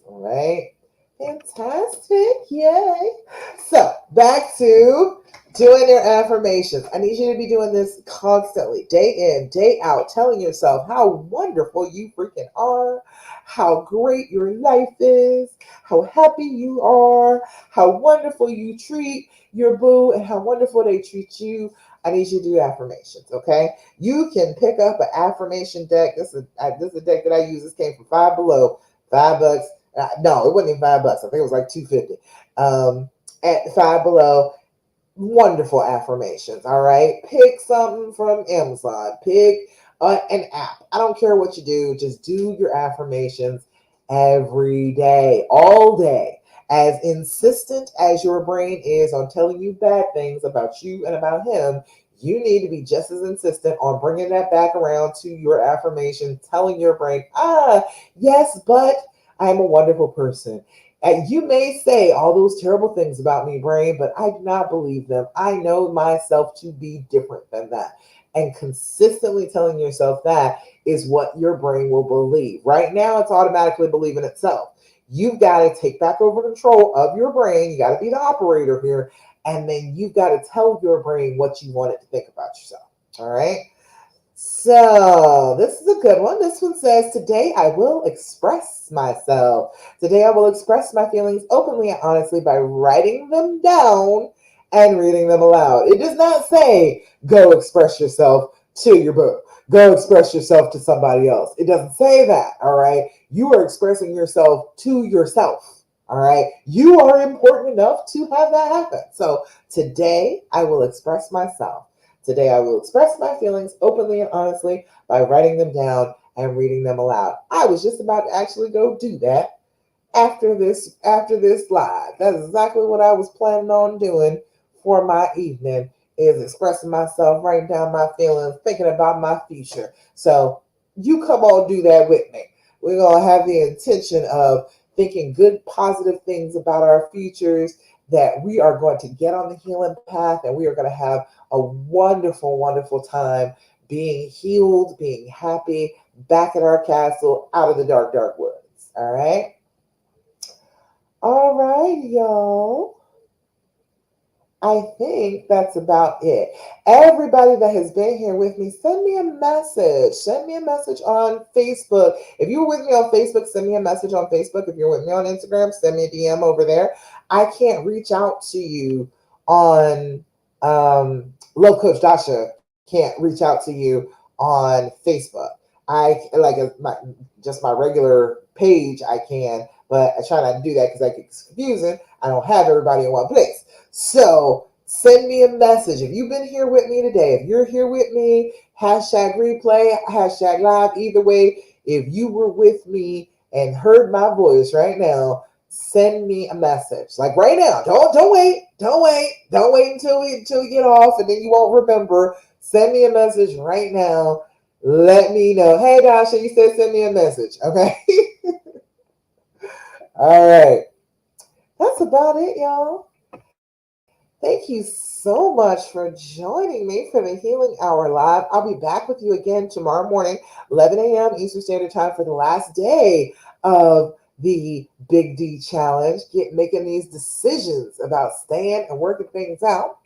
All right. Fantastic. Yay. So back to doing your affirmations. I need you to be doing this constantly, day in, day out, telling yourself how wonderful you freaking are, how great your life is, how happy you are, how wonderful you treat your boo, and how wonderful they treat you. I need you to do affirmations, okay? You can pick up an affirmation deck. This is a deck that I use. This came from Five Below, $5. No, it wasn't even $5. I think it was like 250. At Five Below, wonderful affirmations. All right, pick something from Amazon. Pick an app. I don't care what you do. Just do your affirmations every day, all day. As insistent as your brain is on telling you bad things about you and about him, you need to be just as insistent on bringing that back around to your affirmation, telling your brain, yes, but I'm a wonderful person. And you may say all those terrible things about me, brain, but I do not believe them. I know myself to be different than that. And consistently telling yourself that is what your brain will believe. Right now, it's automatically believing itself. You've got to take back over control of your brain. You got to be the operator here. And then you've got to tell your brain what you want it to think about yourself. All right. So, this is a good one. This one says, today I will express myself. Today I will express my feelings openly and honestly by writing them down and reading them aloud. It does not say, go express yourself to your book. Go express yourself to somebody else. It doesn't say that, all right? You are expressing yourself to yourself, all right? You are important enough to have that happen. So, today I will express myself. Today I will express my feelings openly and honestly by writing them down and reading them aloud. I was just about to actually go do that after this live. That's exactly what I was planning on doing for my evening, is expressing myself, writing down my feelings, thinking about my future. So you come on, do that with me. We're gonna have the intention of thinking good, positive things about our futures, that we are going to get on the healing path and we are going to have a wonderful, wonderful time being healed, being happy, back at our castle, out of the dark, dark woods. All right. All right, y'all. I think that's about it. Everybody that has been here with me, send me a message. Send me a message on Facebook. If you were with me on Facebook, send me a message on Facebook. If you're with me on Instagram, send me a DM over there. I can't reach out to you on Love Coach Dasha can't reach out to you on Facebook. I like my regular page. I can, but I try not to do that because that gets confusing. I don't have everybody in one place. So send me a message. If you've been here with me today, if you're here with me, hashtag replay, hashtag live, either way, if you were with me and heard my voice right now, send me a message. Like right now. Don't wait until we get off and then you won't remember. Send me a message right now. Let me know. Hey Dasha, you said send me a message. Okay. All right. That's about it, y'all. Thank you so much for joining me for the Healing Hour Live. I'll be back with you again tomorrow morning, 11 a.m. Eastern Standard Time, for the last day of the Big D Challenge, making these decisions about staying and working things out.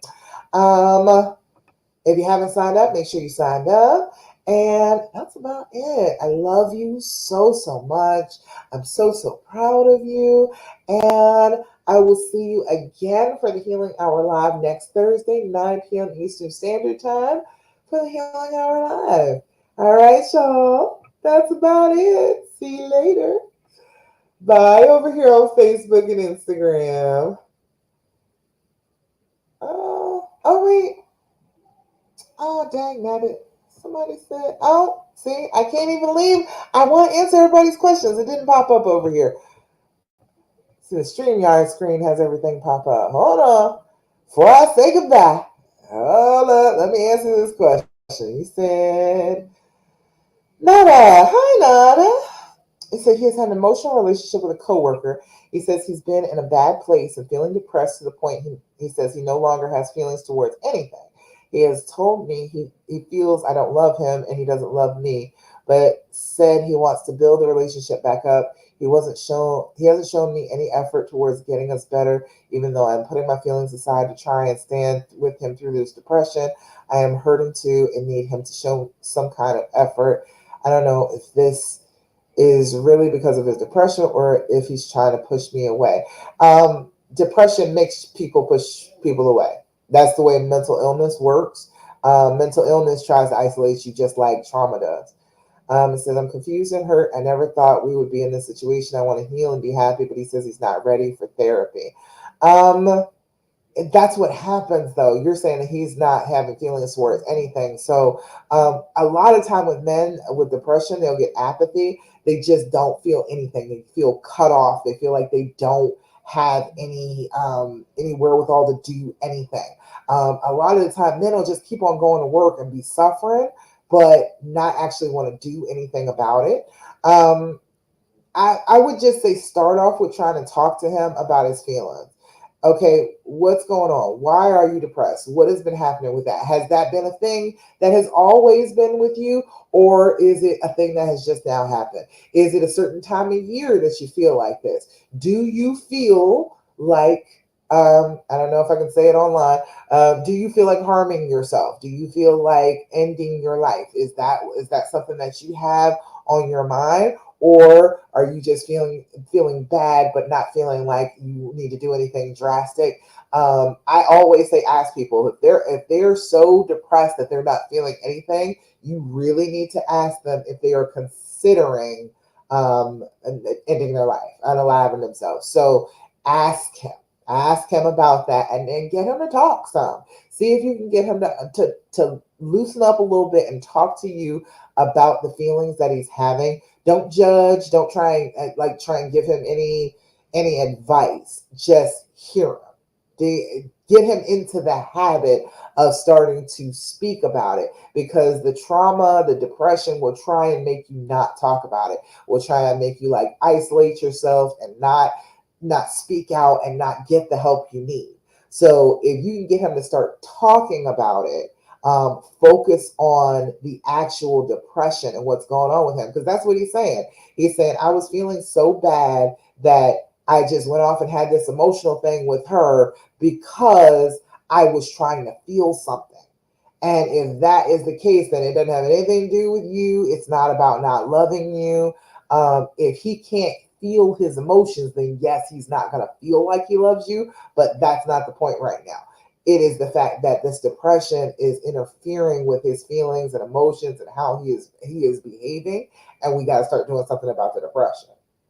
If you haven't signed up, make sure you signed up. And that's about it. I love you so, so much. I'm so, so proud of you. And I will see you again for the Healing Hour Live next Thursday, 9 p.m. Eastern Standard Time, for the Healing Hour Live. All right, y'all. That's about it. See you later. Bye over here on Facebook and Instagram. Oh, wait. Oh, dang, nabbit. Somebody said, oh, see, I can't even leave. I want to answer everybody's questions. It didn't pop up over here. See, the StreamYard screen has everything pop up. Hold on. Before I say goodbye, hold up. Let me answer this question. He said, Nada. Hi, Nada. He said he has had an emotional relationship with a coworker. He says he's been in a bad place and feeling depressed to the point he says he no longer has feelings towards anything. He has told me he feels I don't love him and he doesn't love me, but said he wants to build the relationship back up. He hasn't shown me any effort towards getting us better, even though I'm putting my feelings aside to try and stand with him through this depression. I am hurting too and need him to show some kind of effort. I don't know if this is really because of his depression or if he's trying to push me away. Depression makes people push people away. That's the way mental illness works. Mental illness tries to isolate you just like trauma does. It says, I'm confused and hurt. I never thought we would be in this situation. I want to heal and be happy, but he says he's not ready for therapy. Um, that's what happens though. You're saying that he's not having feelings towards anything. So a lot of time with men with depression, they'll get apathy. They just don't feel anything. They feel cut off. They feel like they don't have any wherewithal to do anything. A lot of the time men will just keep on going to work and be suffering but not actually want to do anything about it. um, I would just say start off with trying to talk to him about his feelings. Okay, what's going on? Why are you depressed? What has been happening with that? Has that been a thing that has always been with you, or is it a thing that has just now happened? Is it a certain time of year that you feel like this? Do you feel like, I don't know if I can say it online, do you feel like harming yourself? Do you feel like ending your life? Is that something that you have on your mind? Or are you just feeling bad but not feeling like you need to do anything drastic? I always say ask people if they're so depressed that they're not feeling anything, you really need to ask them if they are considering ending their life, unaliving themselves. So ask him. Ask him about that and then get him to talk some. See if you can get him to loosen up a little bit and talk to you about the feelings that he's having. Don't judge. Don't try and give him any advice. Just hear him. Get him into the habit of starting to speak about it, because the trauma, the depression will try and make you not talk about it. Will try and make you like isolate yourself and not speak out and not get the help you need. So if you can get him to start talking about it, focus on the actual depression and what's going on with him, because that's what he's saying. He's saying, I was feeling so bad that I just went off and had this emotional thing with her because I was trying to feel something. And if that is the case, then it doesn't have anything to do with you. It's not about not loving you. If he can't feel his emotions, then yes, he's not going to feel like he loves you, but that's not the point right now. It is the fact that this depression is interfering with his feelings and emotions and how he is behaving, and we got to start doing something about the depression.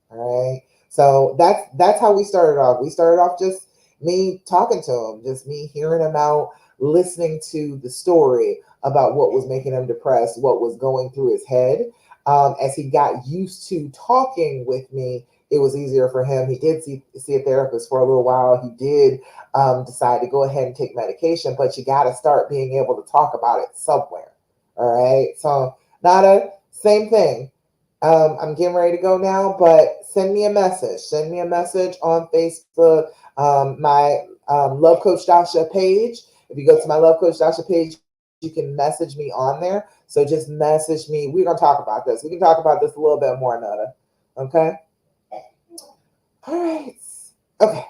All right. So that's how we started off. We started off just me talking to him, just me hearing him out, listening to the story about what was making him depressed, what was going through his head. As he got used to talking with me, it was easier for him. He did see a therapist for a little while. He did decide to go ahead and take medication, but you got to start being able to talk about it somewhere. All right. So, Nada, same thing. I'm getting ready to go now, but send me a message. Send me a message on Facebook, my Love Coach Dasha page. If you go to my Love Coach Dasha page, you can message me on there. So just message me. We're gonna talk about this. We can talk about this a little bit more, Nada. Okay. All right. Okay.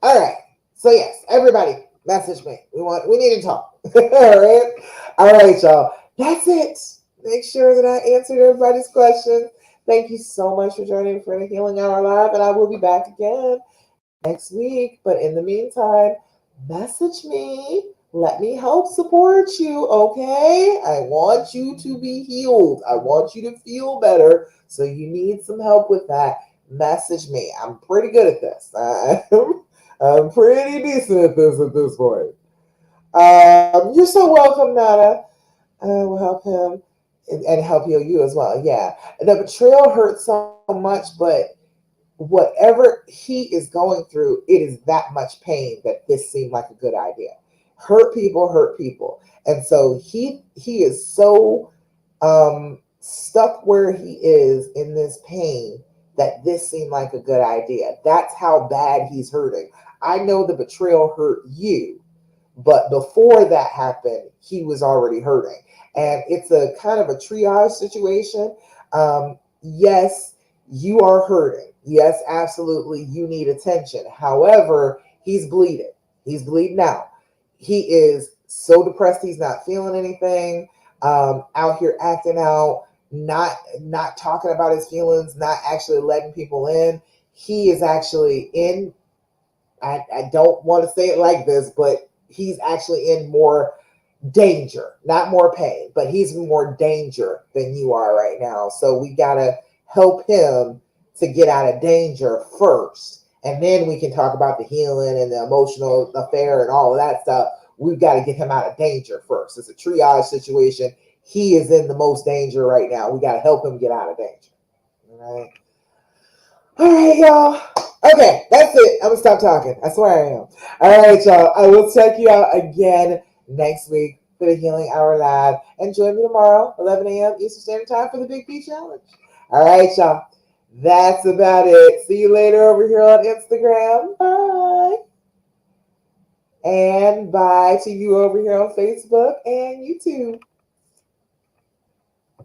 All right. So yes, everybody, message me. We need to talk. All right. All right, y'all. That's it. Make sure that I answered everybody's questions. Thank you so much for joining for the Healing Hour Live, and I will be back again next week. But in the meantime, message me. Let me help support you, okay? I want you to be healed. I want you to feel better. So you need some help with that. Message me. I'm pretty good at this. I'm pretty decent at this point. You're so welcome, Nada. I will help him and help heal you as well. Yeah. The betrayal hurts so much, but whatever he is going through, it is that much pain that this seemed like a good idea. Hurt people. And so he is so stuck where he is in this pain that this seemed like a good idea. That's how bad he's hurting. I know the betrayal hurt you, but before that happened, he was already hurting. And it's a kind of a triage situation. Yes, you are hurting. Yes, absolutely, you need attention. However, he's bleeding. He's bleeding out. He is so depressed, he's not feeling anything. Out here acting out, not talking about his feelings, not actually letting people in. He is actually in. I don't want to say it like this, but he's actually in more danger, not more pain, but he's in more danger than you are right now. So we got to help him to get out of danger first. And then we can talk about the healing and the emotional affair and all of that stuff. We've got to get him out of danger first. It's a triage situation. He is in the most danger right now. We got to help him get out of danger. All right. All right, y'all. Okay, that's it. I'm gonna stop talking. I swear I am. All right, y'all. I will check you out again next week for the Healing Hour Live. And join me tomorrow, 11 a.m. Eastern Standard Time for the Big B Challenge. All right, y'all. That's about it. See you later over here on Instagram. Bye. And bye to you over here on Facebook and YouTube.